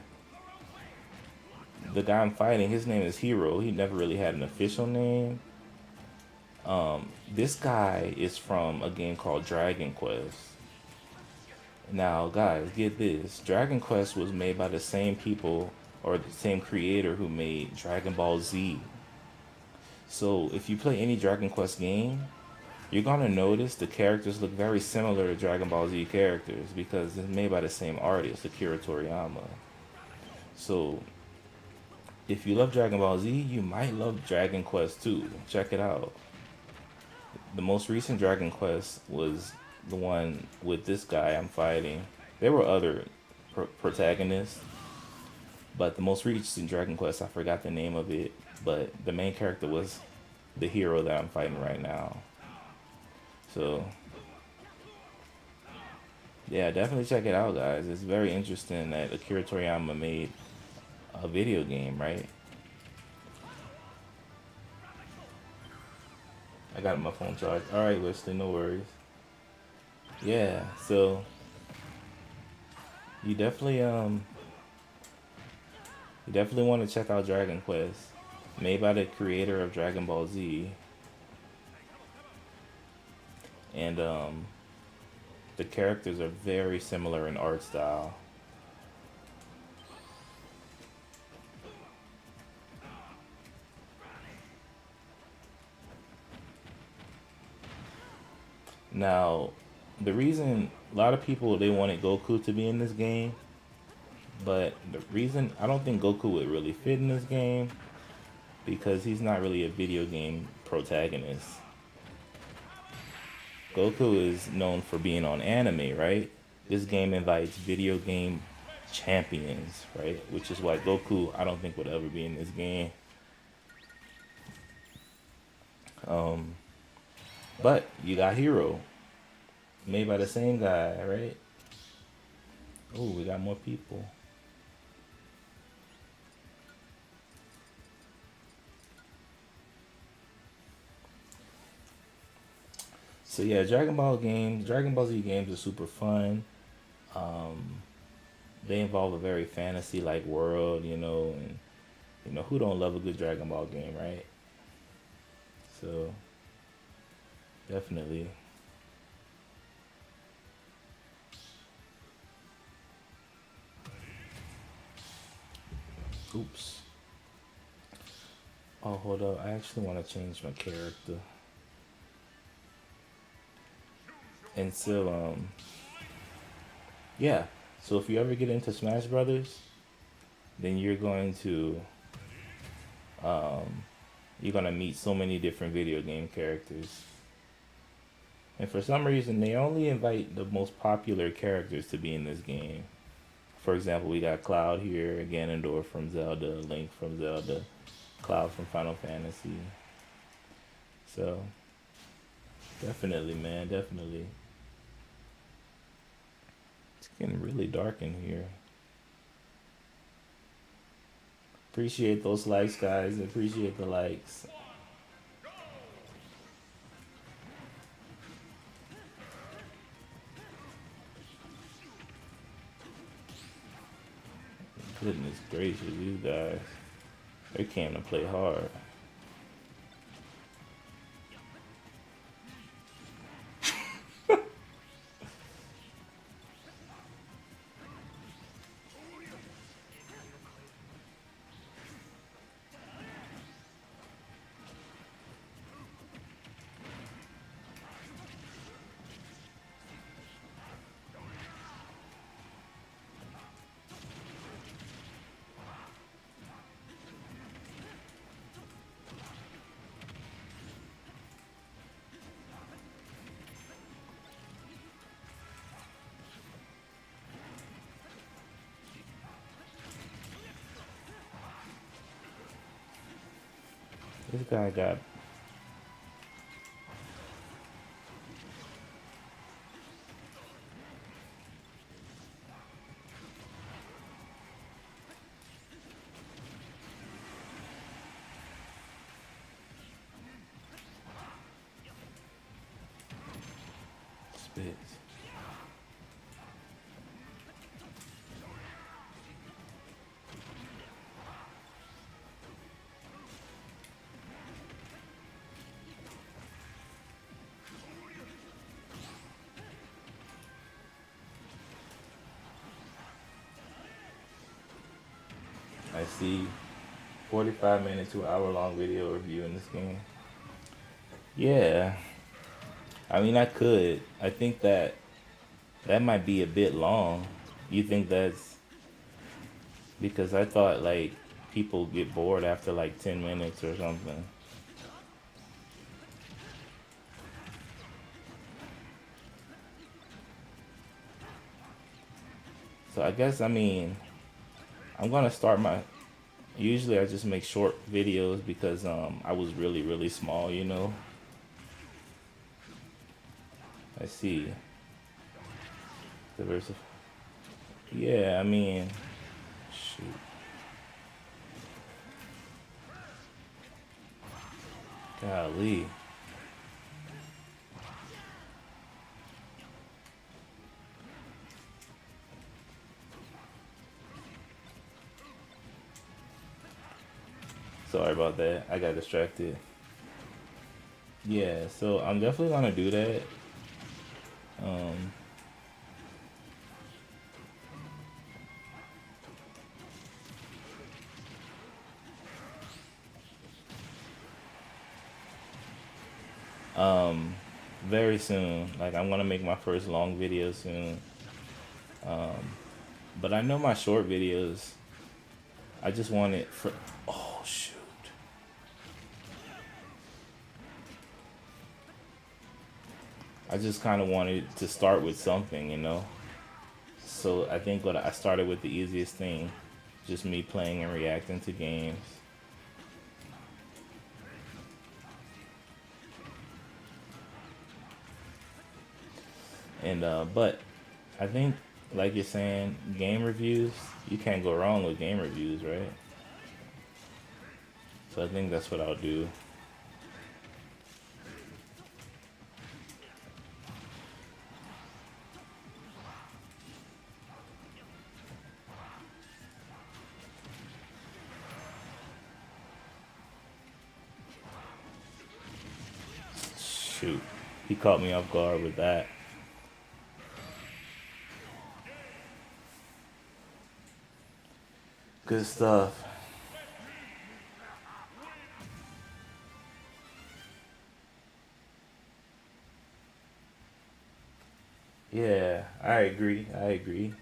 the guy I'm fighting, his name is Hero. He never really had an official name. This guy is from a game called Dragon Quest. Now, guys, get this. Dragon Quest was made by the same people or the same creator who made Dragon Ball Z. So, if you play any Dragon Quest game, you're gonna notice the characters look very similar to Dragon Ball Z characters because it's made by the same artist, Akira Toriyama. So, if you love Dragon Ball Z, you might love Dragon Quest too. Check it out. The most recent Dragon Quest was the one with this guy I'm fighting. There were other protagonists, but the most recent Dragon Quest, I forgot the name of it, but the main character was the hero that I'm fighting right now. So, yeah, definitely check it out, guys. It's very interesting that Akira Toriyama made a video game, right? I got my phone charged. All right, Wesley, no worries. Yeah, so you definitely want to check out Dragon Quest, made by the creator of Dragon Ball Z, and the characters are very similar in art style. Now, the reason a lot of people they wanted Goku to be in this game, but the reason I don't think Goku would really fit in this game because he's not really a video game protagonist. Goku is known for being on anime, right? This game invites video game champions, right? Which is why Goku I don't think would ever be in this game. But you got Hero, made by the same guy, right? Oh, we got more people. So yeah, Dragon Ball Z games are super fun. They involve a very fantasy-like world, and who don't love a good Dragon Ball game, right? So definitely. Oops. Oh, hold up. I actually want to change my character. And so, yeah. So if you ever get into Smash Brothers, then you're gonna meet so many different video game characters. And for some reason, they only invite the most popular characters to be in this game. For example, we got Cloud here, Ganondorf from Zelda, Link from Zelda, Cloud from Final Fantasy. So, definitely, man, definitely. It's getting really dark in here. Appreciate those likes, guys. Appreciate the likes. Goodness gracious, these guys. They came to play hard. This guy got spits. I see 45 minute to hour long video review in this game. Yeah, I mean I could. I think that that might be a bit long. You think that's because I thought like people get bored after like 10 minutes or something. So I guess I mean I'm gonna start my. Usually I just make short videos because I was really small, you know. I see. Diversify. Yeah, I mean, shoot. Golly. Sorry about that. I got distracted. Yeah, so I'm definitely gonna do that. Um, um, very soon. Like I'm gonna make my first long video soon. But I know my short videos. I just want it for. Oh shoot. I just kind of wanted to start with something, you know. So I think what I started with the easiest thing, just me playing and reacting to games. And but I think like you're saying, game reviews, you can't go wrong with game reviews, right? So I think that's what I'll do. Shoot. He caught me off guard with that. Good stuff. Yeah, I agree. I agree.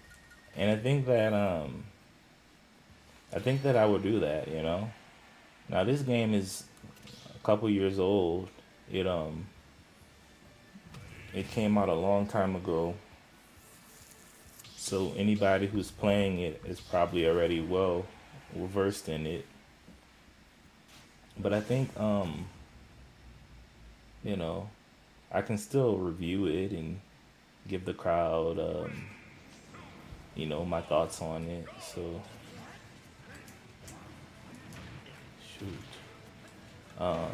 And I think that I would do that, you know. Now this game is a couple years old. It it came out a long time ago. So anybody who's playing it is probably already well versed in it. But I think you know, I can still review it and give the crowd you know, my thoughts on it. So shoot. Um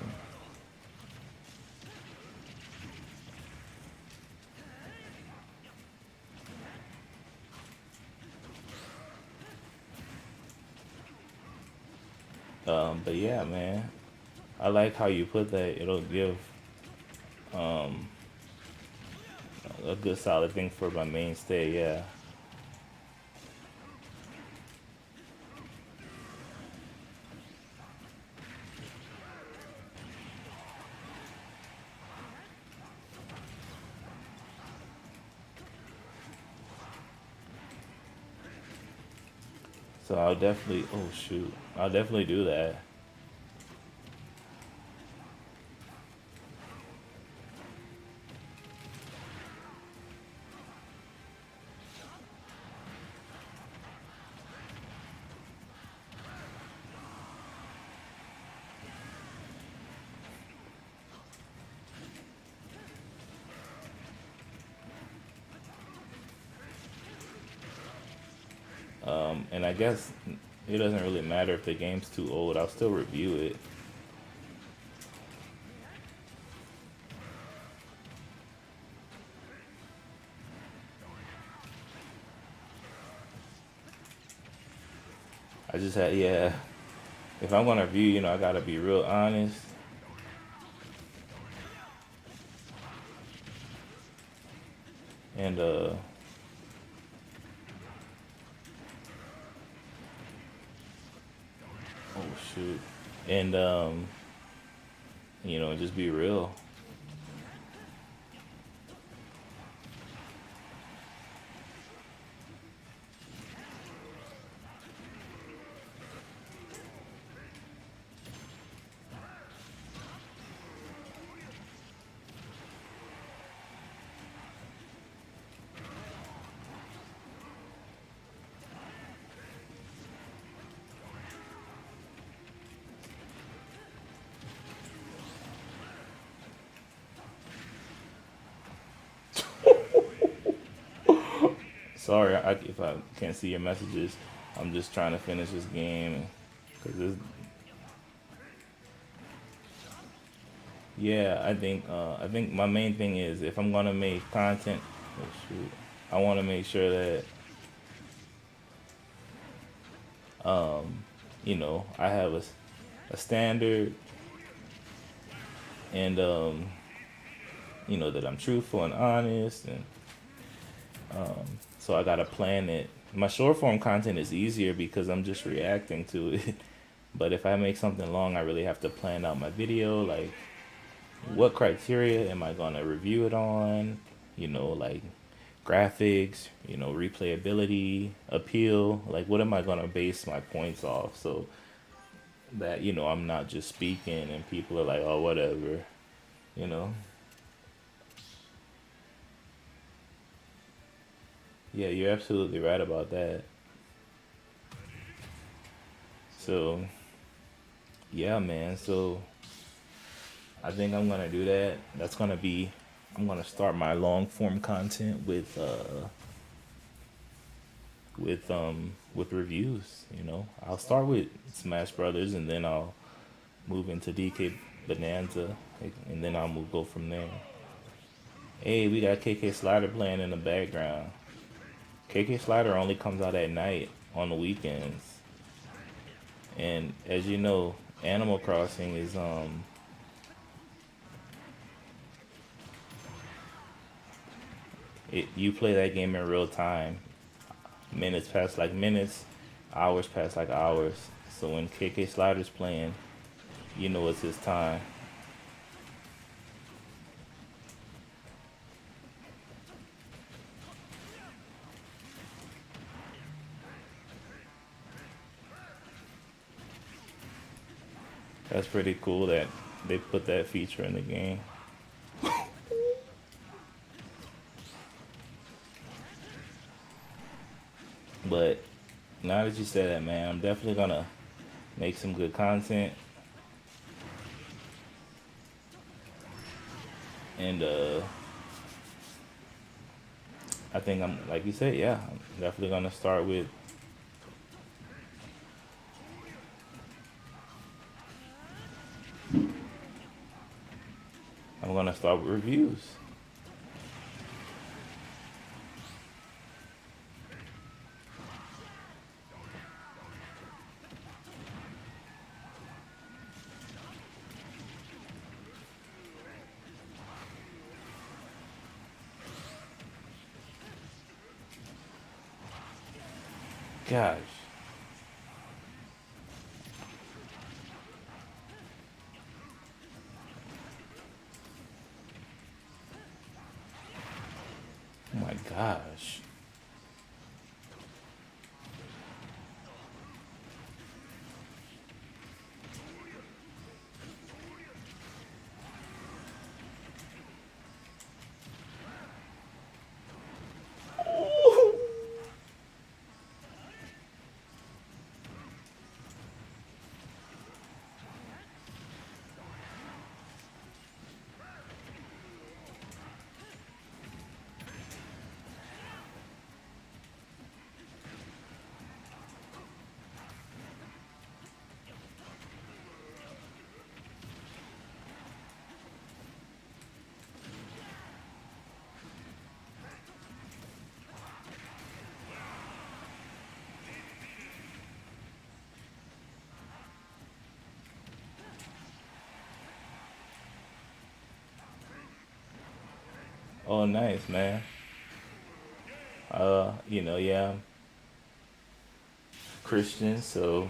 But yeah, man, I like how you put that. It'll give um, a good solid thing for my mainstay. Yeah. So I'll definitely. Oh shoot, I'll definitely do that. And I guess it doesn't really matter if the game's too old. I'll still review it. I just had yeah. If I'm gonna review, I gotta be real honest. And oh shoot. And just be real. Sorry, if I can't see your messages. I'm just trying to finish this game because yeah, I think my main thing is if I'm gonna make content, oh shoot, I want to make sure that I have a standard and that I'm truthful and honest, and so I gotta plan it. My short form content is easier because I'm just reacting to it. But if I make something long, I really have to plan out my video. Like, what criteria am I gonna review it on? Like graphics, replayability, appeal. Like, what am I gonna base my points off? So that I'm not just speaking and people are like, oh, whatever. You know. Yeah, you're absolutely right about that. So yeah, man. So I think I'm gonna do that. That's gonna be. I'm gonna start my long form content with reviews. I'll start with Smash Brothers and then I'll move into DK Bonanza and then go from there. Hey, we got KK Slider playing in the background. KK Slider only comes out at night on the weekends, and as you know, Animal Crossing is you play that game in real time. Minutes pass like minutes, hours pass like hours. So when KK Slider's playing, it's his time. That's pretty cool that they put that feature in the game. But now that you said that, man, I'm definitely gonna make some good content. And I think I'm like you said, yeah, I'm definitely gonna start with. I'm gonna start with reviews. Gosh. Oh my gosh. Oh, nice, man. Yeah, I'm Christian, so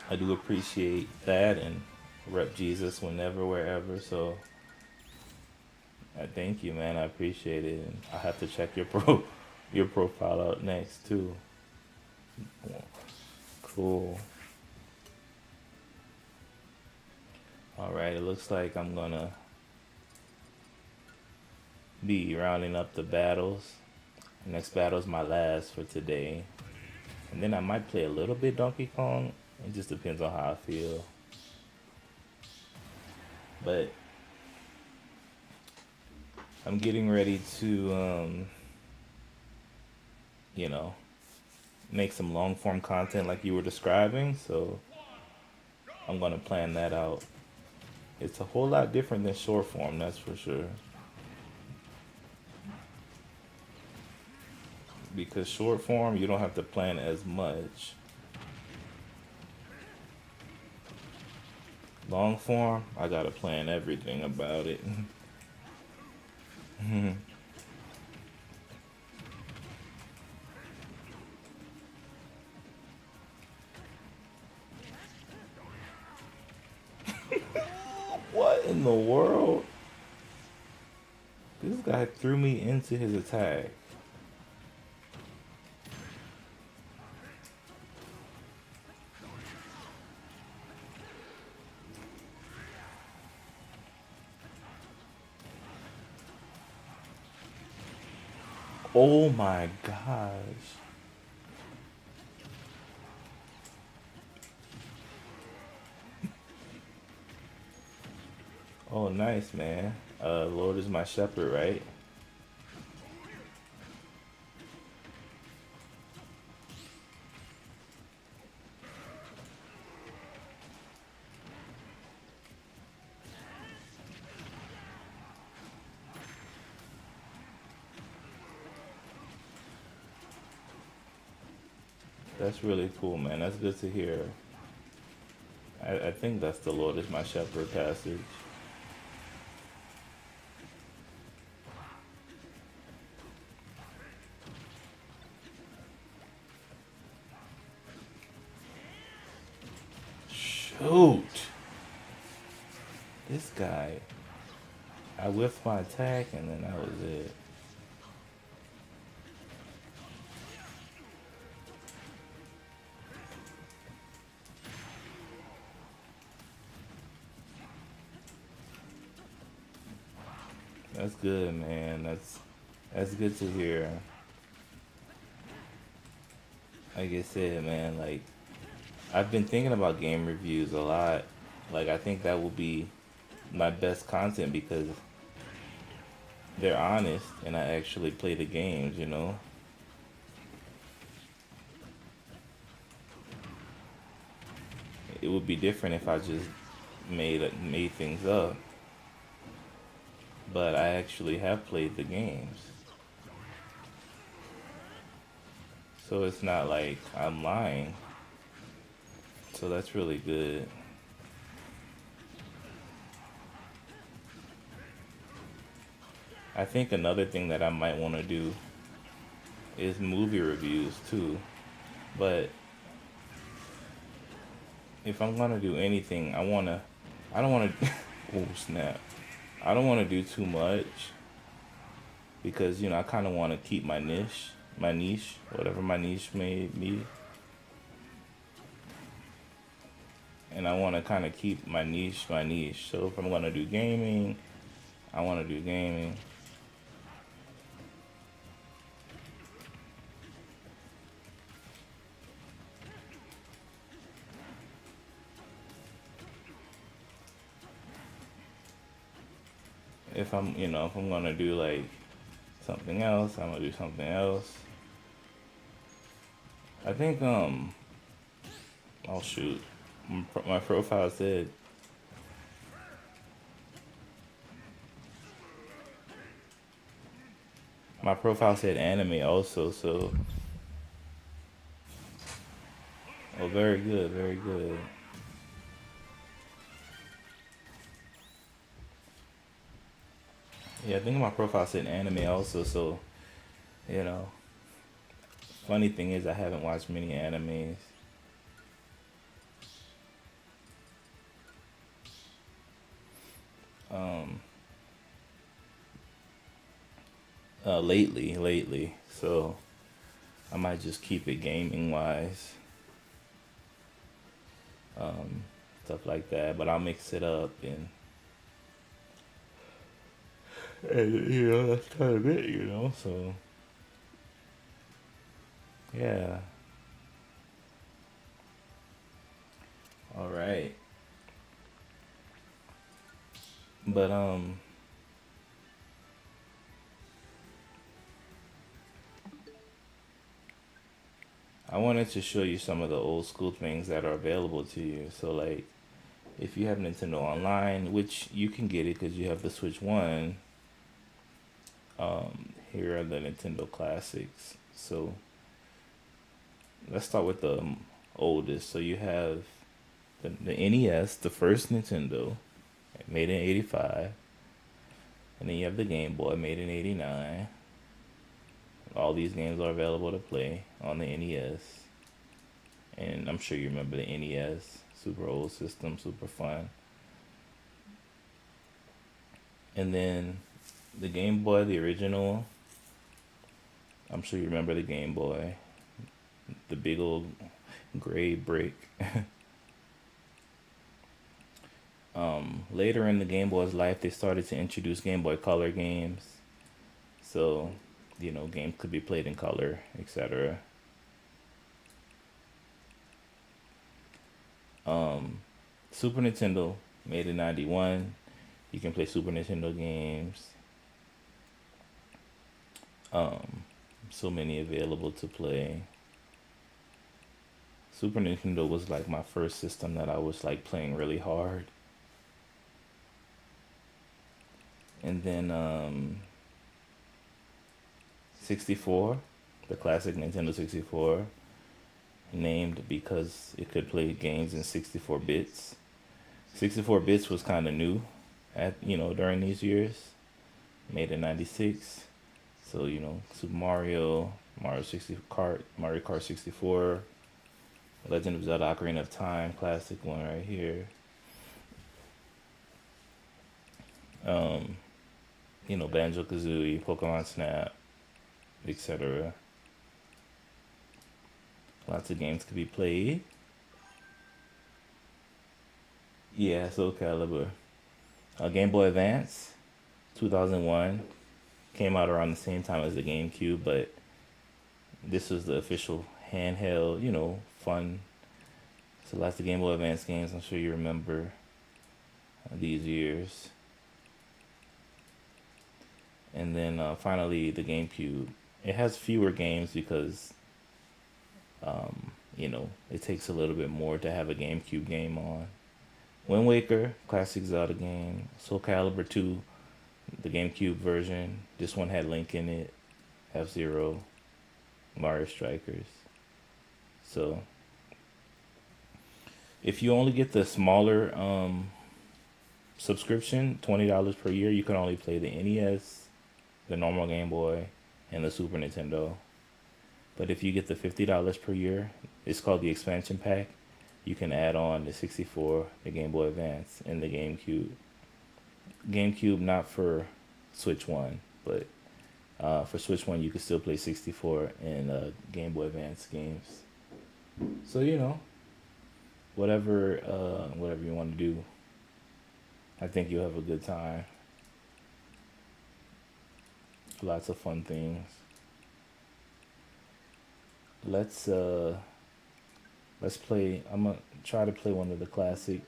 I do appreciate that and rep Jesus whenever, wherever. So I thank you, man. I appreciate it, and I have to check your your profile out next too. Cool. All right. It looks like I'm gonna be rounding up the battles. Next battle is my last for today, and then I might play a little bit Donkey Kong. It just depends on how I feel. But I'm getting ready to, you know, make some long form content like you were describing. So I'm gonna plan that out. It's a whole lot different than short form, that's for sure. Because short form, you don't have to plan as much. Long form, I gotta plan everything about it. What in the world? This guy threw me into his attack. Oh my gosh. Oh, nice, man. Lord is my shepherd, right? That's really cool, man. That's good to hear. I think that's the Lord is my shepherd passage. Shoot. This guy. I whiffed my attack and then that was it. That's good, man. That's good to hear. Like I said, man, like I've been thinking about game reviews a lot. Like I think that will be my best content because they're honest and I actually play the games, you know? It would be different if I just made things up, but I actually have played the games. So it's not like I'm lying. So that's really good. I think another thing that I might want to do is movie reviews too. But if I'm gonna do anything, I don't wanna, oh snap. I don't wanna do too much because, I kinda wanna keep my niche, whatever my niche may be. And I wanna kinda keep my niche. So if I'm gonna do gaming, I wanna do gaming. If I'm gonna do like something else, I'm gonna do something else. I think, oh shoot, my profile said, anime also, so, oh, very good, very good. Yeah, I think my profile said anime also, so, you know, funny thing is I haven't watched many animes. Um, lately, so I might just keep it gaming wise, um, stuff like that. But I'll mix it up and that's kind of it. So yeah, all right. But I wanted to show you some of the old school things that are available to you. So like, if you have Nintendo Online, which you can get it because you have the Switch One, here are the Nintendo classics. So let's start with the oldest. So you have the NES, the first Nintendo, made in '85, and then you have the Game Boy, made in '89. All these games are available to play on the NES, and I'm sure you remember the NES. Super old system, super fun. And then the Game Boy, the original. I'm sure you remember the Game Boy, the big old gray brick. Later in the Game Boy's life, they started to introduce Game Boy Color games. So, games could be played in color, etc. Super Nintendo, made in '91. You can play Super Nintendo games. So many available to play. Super Nintendo was like my first system that I was like playing really hard. And then 64, the classic Nintendo 64, named because it could play games in 64 bits. 64 bits was kind of new during these years. Made in '96. So, Super Mario Kart 64, Legend of Zelda Ocarina of Time, classic one right here. Um, Banjo Kazooie, Pokemon Snap, etc. Lots of games could be played. Yeah, Soul Calibur. Game Boy Advance, 2001, came out around the same time as the GameCube, but this was the official handheld, fun. So lots of Game Boy Advance games. I'm sure you remember these years. And then finally the GameCube. It has fewer games because it takes a little bit more to have a GameCube game on. Wind Waker, classic Zelda game. Soul Calibur 2, the GameCube version. This one had Link in it, F-Zero, Mario Strikers. So if you only get the smaller subscription, $20 per year, you can only play the NES, the normal Game Boy, and the Super Nintendo. But if you get the $50 per year, it's called the expansion pack. You can add on the 64, the Game Boy Advance, and the GameCube. GameCube not for Switch One, but for Switch One you can still play 64 and Game Boy Advance games. So whatever you want to do, I think you'll have a good time. Lots of fun things. Let's uh let's play. I'm gonna try to play one of the classic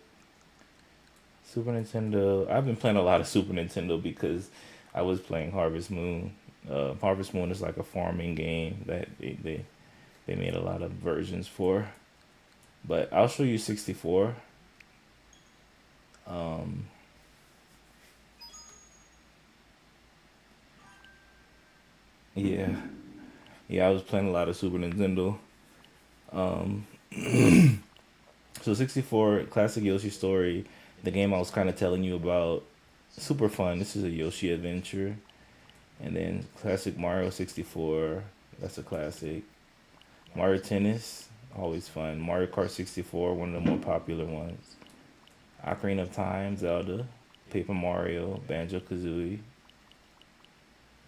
Super Nintendo. I've been playing a lot of Super Nintendo because I was playing Harvest Moon. Harvest Moon is like a farming game that they made a lot of versions for. But I'll show you 64. Um, yeah, yeah, I was playing a lot of Super Nintendo. Um, so 64 classic Yoshi story, the game I was kind of telling you about, super fun. This is a Yoshi adventure, and then classic Mario 64. That's a classic. Mario Tennis, always fun. Mario Kart 64, one of the more popular ones. Ocarina of Time, Zelda, Paper Mario, Banjo Kazooie.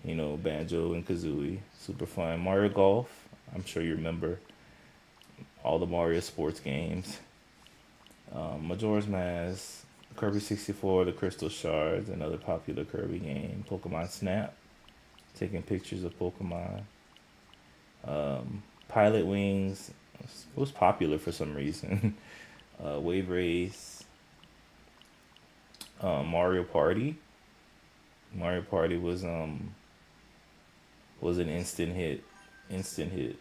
Banjo and Kazooie, super fun. Mario Golf, I'm sure you remember all the Mario sports games. Majora's Mask, Kirby 64, The Crystal Shards, another popular Kirby game. Pokemon Snap, taking pictures of Pokemon. Pilot Wings was popular for some reason. Wave Race, Mario Party. Mario Party was an instant hit. Instant hit.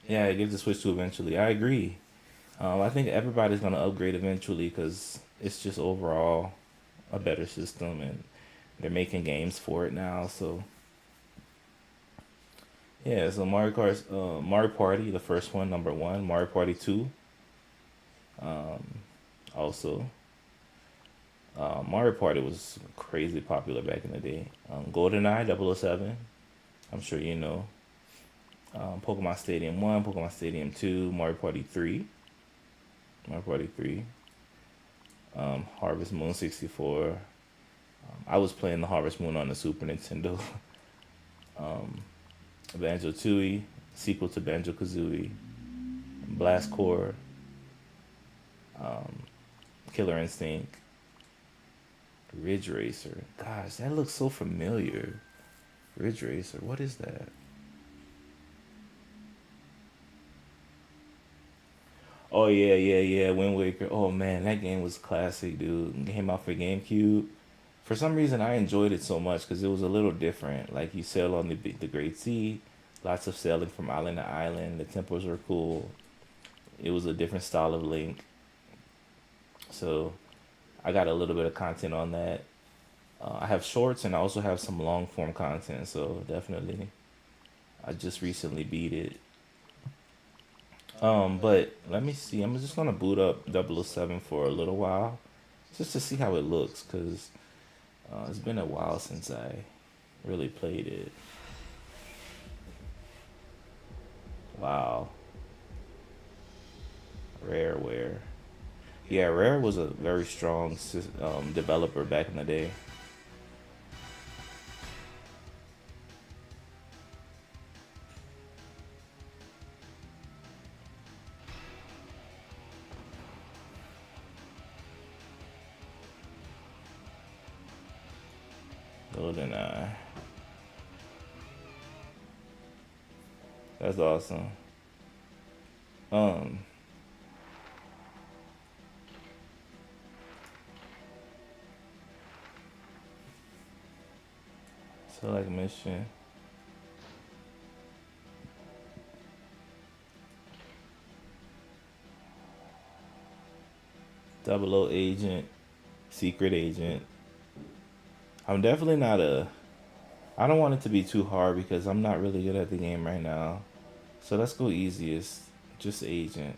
Yeah, it gives the Switch to eventually. I agree. I think everybody's gonna upgrade eventually because it's just overall a better system, and they're making games for it now. So yeah, so Mario Party, the first one, number one. Mario Party 2, also. Mario Party was crazy popular back in the day. GoldenEye 007, I'm sure you know. Pokemon Stadium 1, Pokemon Stadium 2, Mario Party 3. Mario Party 3. Harvest Moon 64. I was playing the Harvest Moon on the Super Nintendo. Banjo Tooie, sequel to Banjo Kazooie. Blast Corps, Killer Instinct. Ridge Racer. Gosh, that looks so familiar. Ridge Racer. What is that? Oh yeah, yeah, yeah. Wind Waker. Oh man, that game was classic, dude. It came out for GameCube. For some reason, I enjoyed it so much because it was a little different. Like you sail on the Great Sea, lots of sailing from island to island. The temples were cool. It was a different style of Link. So I got a little bit of content on that. I have shorts and I also have some long form content. So definitely, I just recently beat it. But let me see. I'm just gonna boot up 007 for a little while, just to see how it looks, cause it's been a while since I really played it. Wow, Rareware. Yeah, Rare was a very strong developer back in the day. GoldenEye. That's awesome. Um, Select mission. Double O agent, secret agent. I'm definitely not a. I don't want it to be too hard because I'm not really good at the game right now. So let's go easiest. Just agent.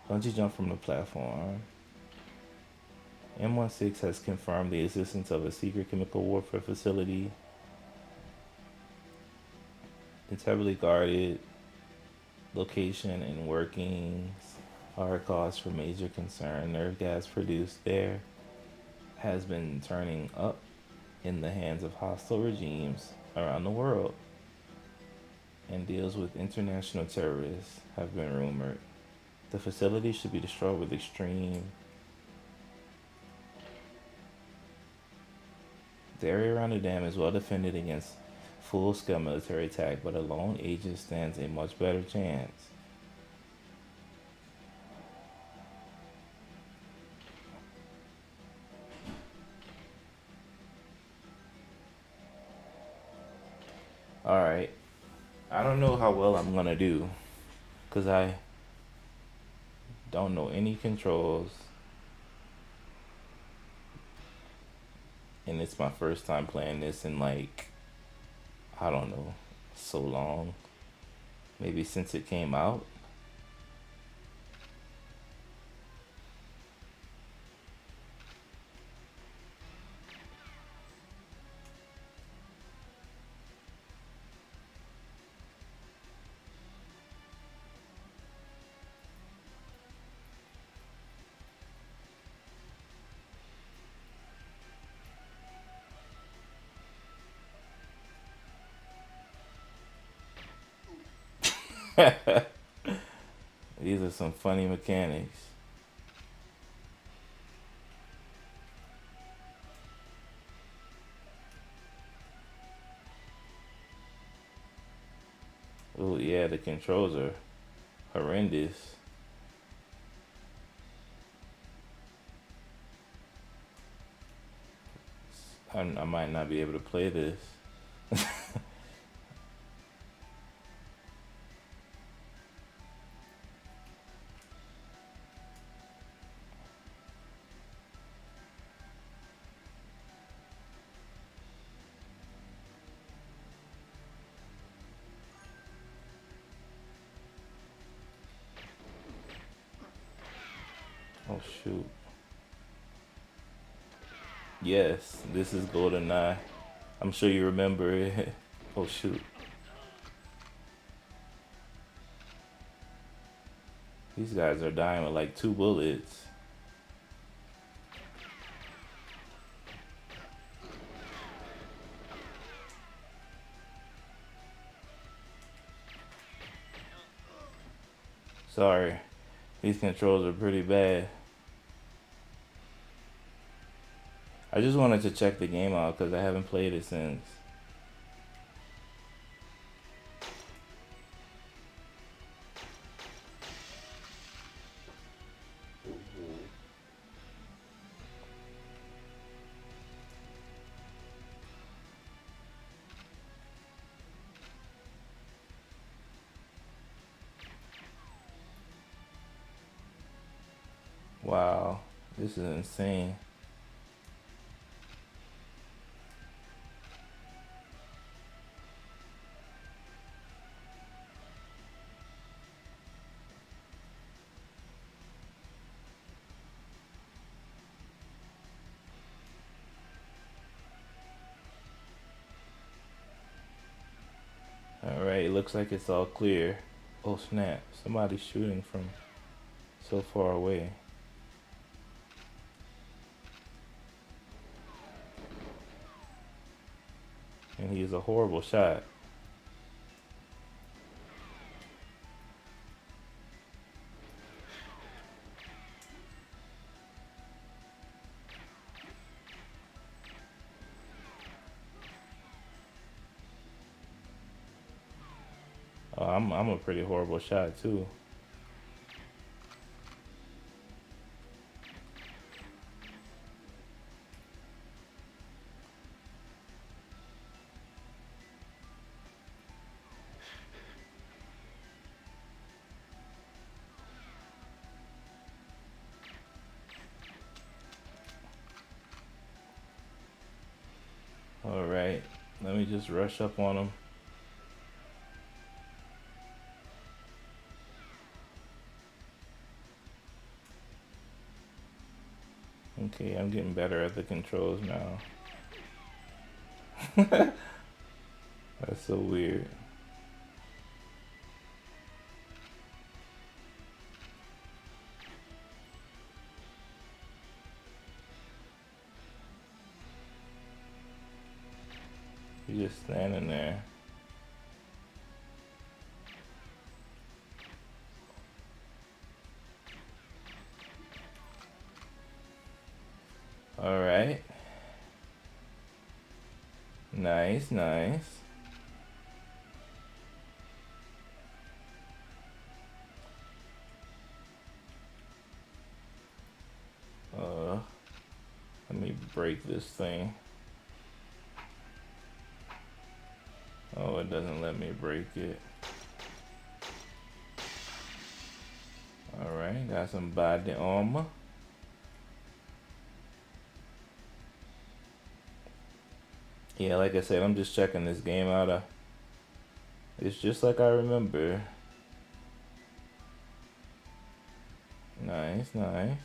Bungee jump from the platform. M16 has confirmed the existence of a secret chemical warfare facility. It's heavily guarded. Location and workings are cause for major concern. Nerve gas produced there has been turning up in the hands of hostile regimes around the world, and deals with international terrorists have been rumored. The facility should be destroyed with extreme. The area around the dam is well defended against full scale military attack, but a lone agent stands a much better chance. Alright, I don't know how well I'm gonna do, because I don't know any controls, and it's my first time playing this in like, I don't know, so long. Maybe since it came out. These are some funny mechanics. Oh yeah, the controls are horrendous. I might not be able to play this. Oh shoot. Yes, this is GoldenEye. I'm sure you remember it. Oh shoot. These guys are dying with like 2 bullets. Sorry. These controls are pretty bad. I just wanted to check the game out because I haven't played it since. Wow, this is insane. Alright, it looks like it's all clear. Oh snap, somebody's shooting from so far away. And he is a horrible shot. I'm a pretty horrible shot too. Alright, let me just rush up on him. Okay, I'm getting better at the controls now. That's so weird. He's just standing there. All right. Nice, nice. Let me break this thing. Oh, it doesn't let me break it. Alright, got some body armor. Yeah, like I said, I'm just checking this game out. It's just like I remember. Nice, nice.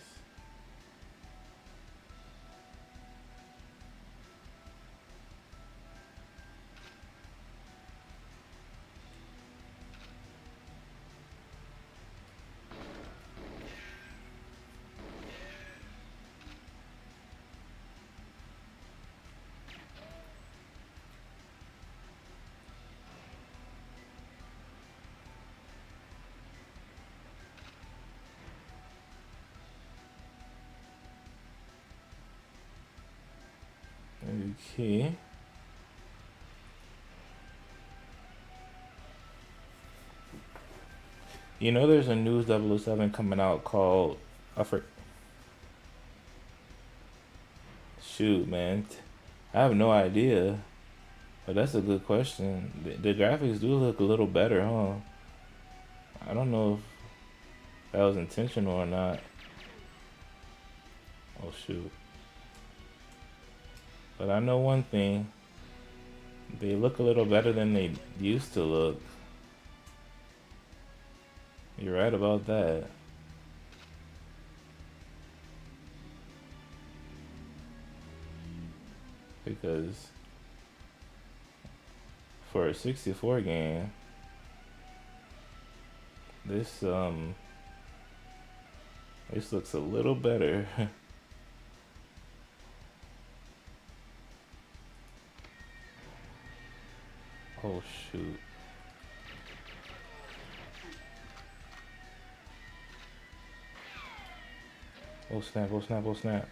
Okay. You know, there's a new 007 coming out called. Shoot, man. I have no idea. But that's a good question. The graphics do look a little better, huh? I don't know if that was intentional or not. Oh, shoot. But I know one thing. They look a little better than they used to look. You're right about that. Because for a 64 game, this looks a little better. Oh shoot. Oh snap, oh snap, oh snap.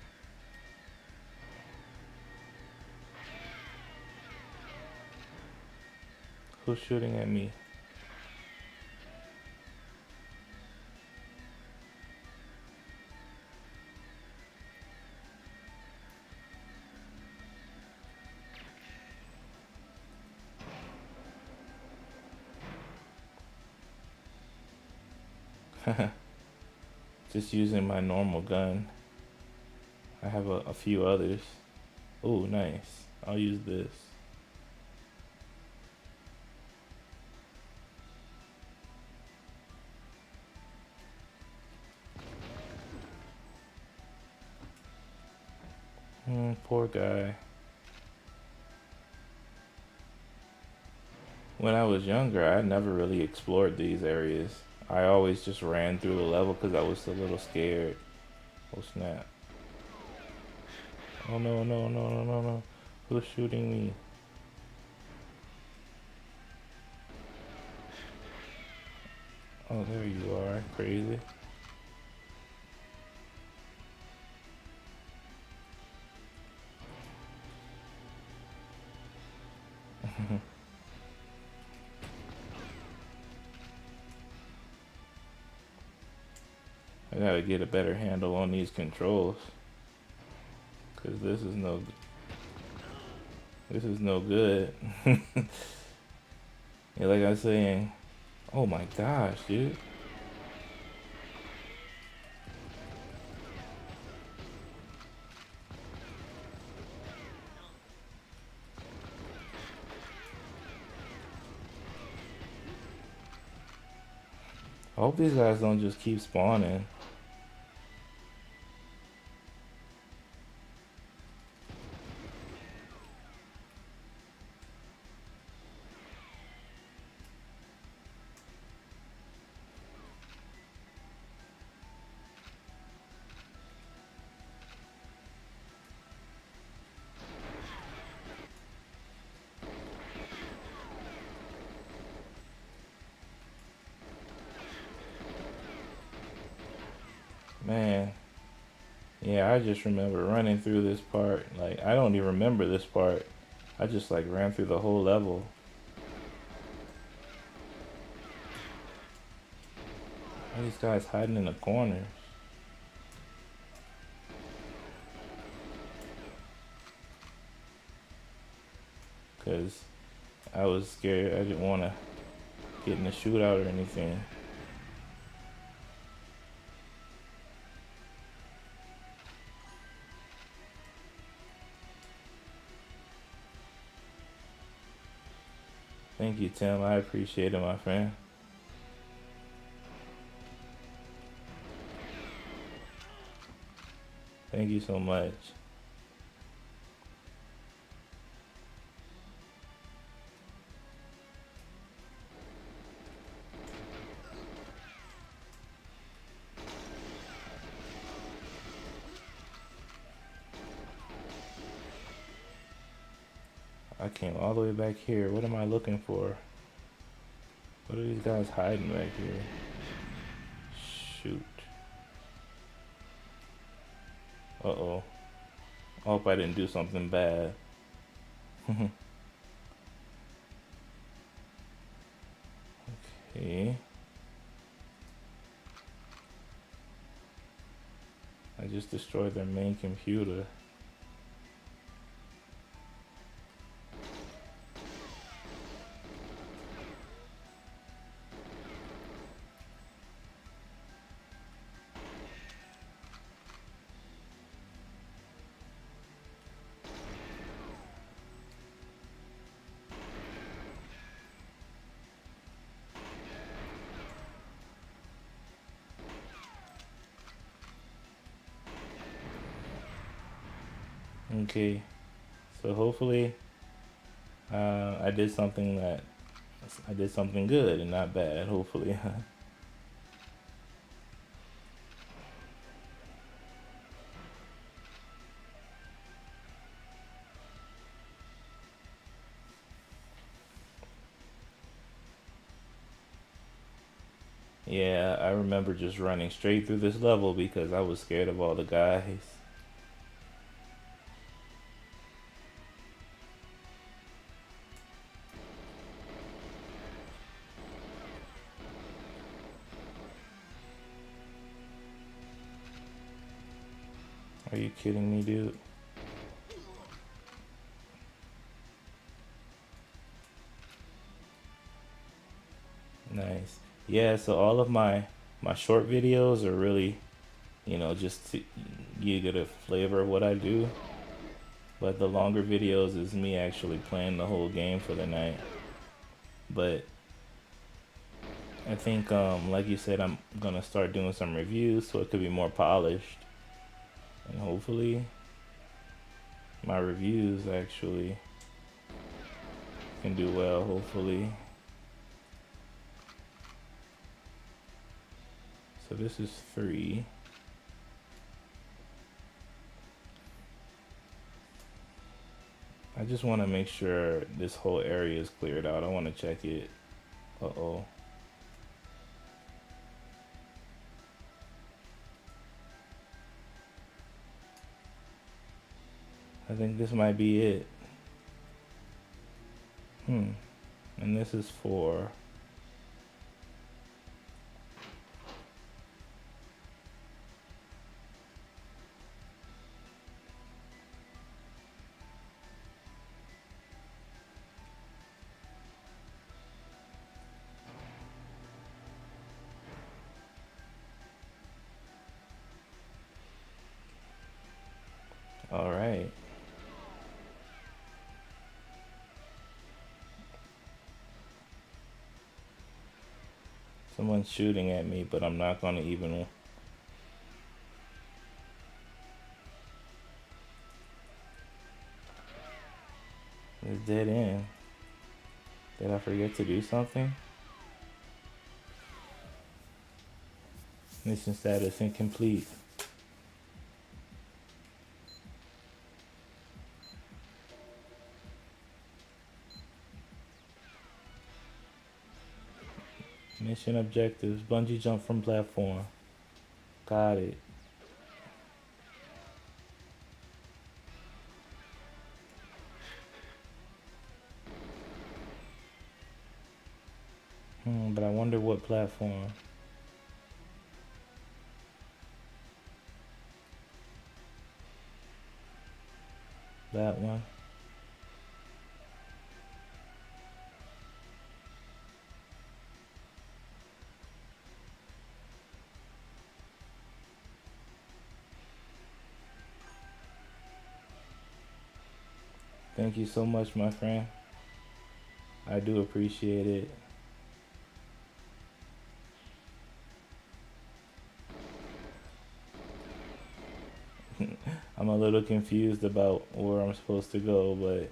Who's shooting at me? Just using my normal gun. I have a few others. Oh, nice. I'll use this. Poor guy. When I was younger, I never really explored these areas. I always just ran through the level because I was a little scared. Oh snap. Oh no, no, no, no, no, no. Who's shooting me? Oh, there you are. Crazy. I gotta get a better handle on these controls. Cause this is no good. Yeah, like I was saying, oh my gosh, dude. I hope these guys don't just keep spawning. Yeah, I just remember running through this part. Like, I don't even remember this part. I just like ran through the whole level. Why are these guys hiding in the corners? Because I was scared. I didn't want to get in a shootout or anything. Thank you, Tim. I appreciate it, my friend. Thank you so much. I came all the way back here. What am I looking for? What are these guys hiding back here? Shoot. Uh-oh. I hope I didn't do something bad. Okay. I just destroyed their main computer. Okay. So hopefully I did something good and not bad, hopefully. Yeah, I remember just running straight through this level because I was scared of all the guys. Are you kidding me, dude? Nice. Yeah, so all of my short videos are really, just to you get a flavor of what I do. But the longer videos is me actually playing the whole game for the night. But I think, like you said, I'm gonna start doing some reviews so it could be more polished, and hopefully, my reviews actually can do well. Hopefully. So this is 3. I just want to make sure this whole area is cleared out. I want to check it. Uh-oh. I think this might be it. And this is 4. All right. Someone's shooting at me, but I'm not going to even... It's dead end. Did I forget to do something? Mission status incomplete. Mission objectives. Bungee jump from platform. Got it. But I wonder what platform. That one. Thank you so much, my friend. I do appreciate it. I'm a little confused about where I'm supposed to go, but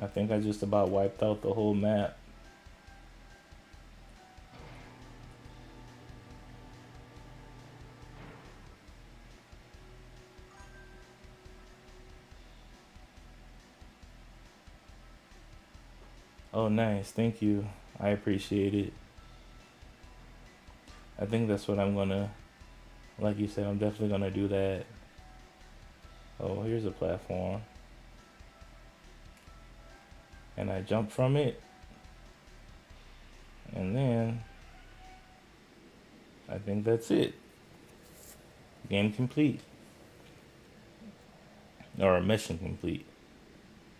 I think I just about wiped out the whole map. Oh, nice. Thank you. I appreciate it. I think that's what I'm gonna, like you said, I'm definitely gonna do that. Oh, here's a platform. And I jump from it. And then I think that's it. Game complete. Or mission complete.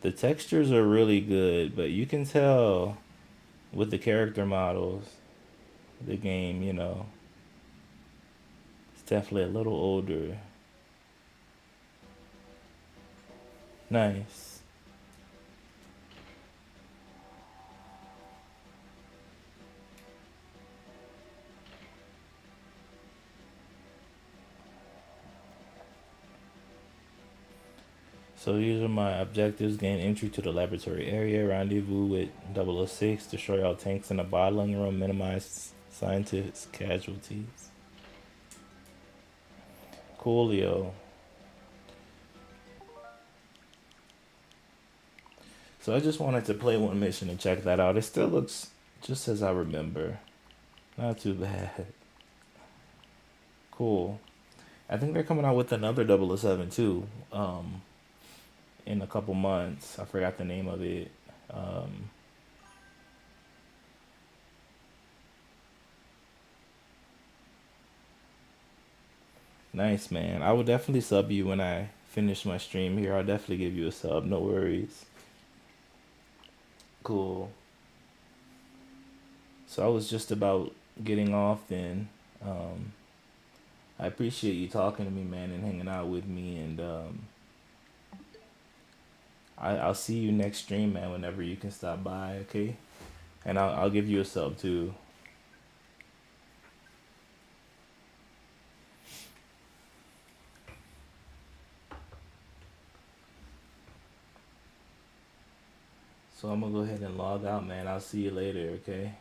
The textures are really good, but you can tell with the character models, the game, it's definitely a little older. Nice. So these are my objectives: gain entry to the laboratory area, rendezvous with 006, destroy all tanks in the bottling room, minimize scientist casualties. Coolio. So I just wanted to play one mission and check that out. It still looks just as I remember. Not too bad. Cool. I think they're coming out with another 007 too. In a couple months. I forgot the name of it. Um, nice, man. I will definitely sub you when I finish my stream here. I'll definitely give you a sub. No worries. Cool. So I was just about getting off then. Um, I appreciate you talking to me, man, and hanging out with me. And I'll see you next stream, man, whenever you can stop by, okay? And I'll give you a sub too. So I'm gonna go ahead and log out, man. I'll see you later, okay?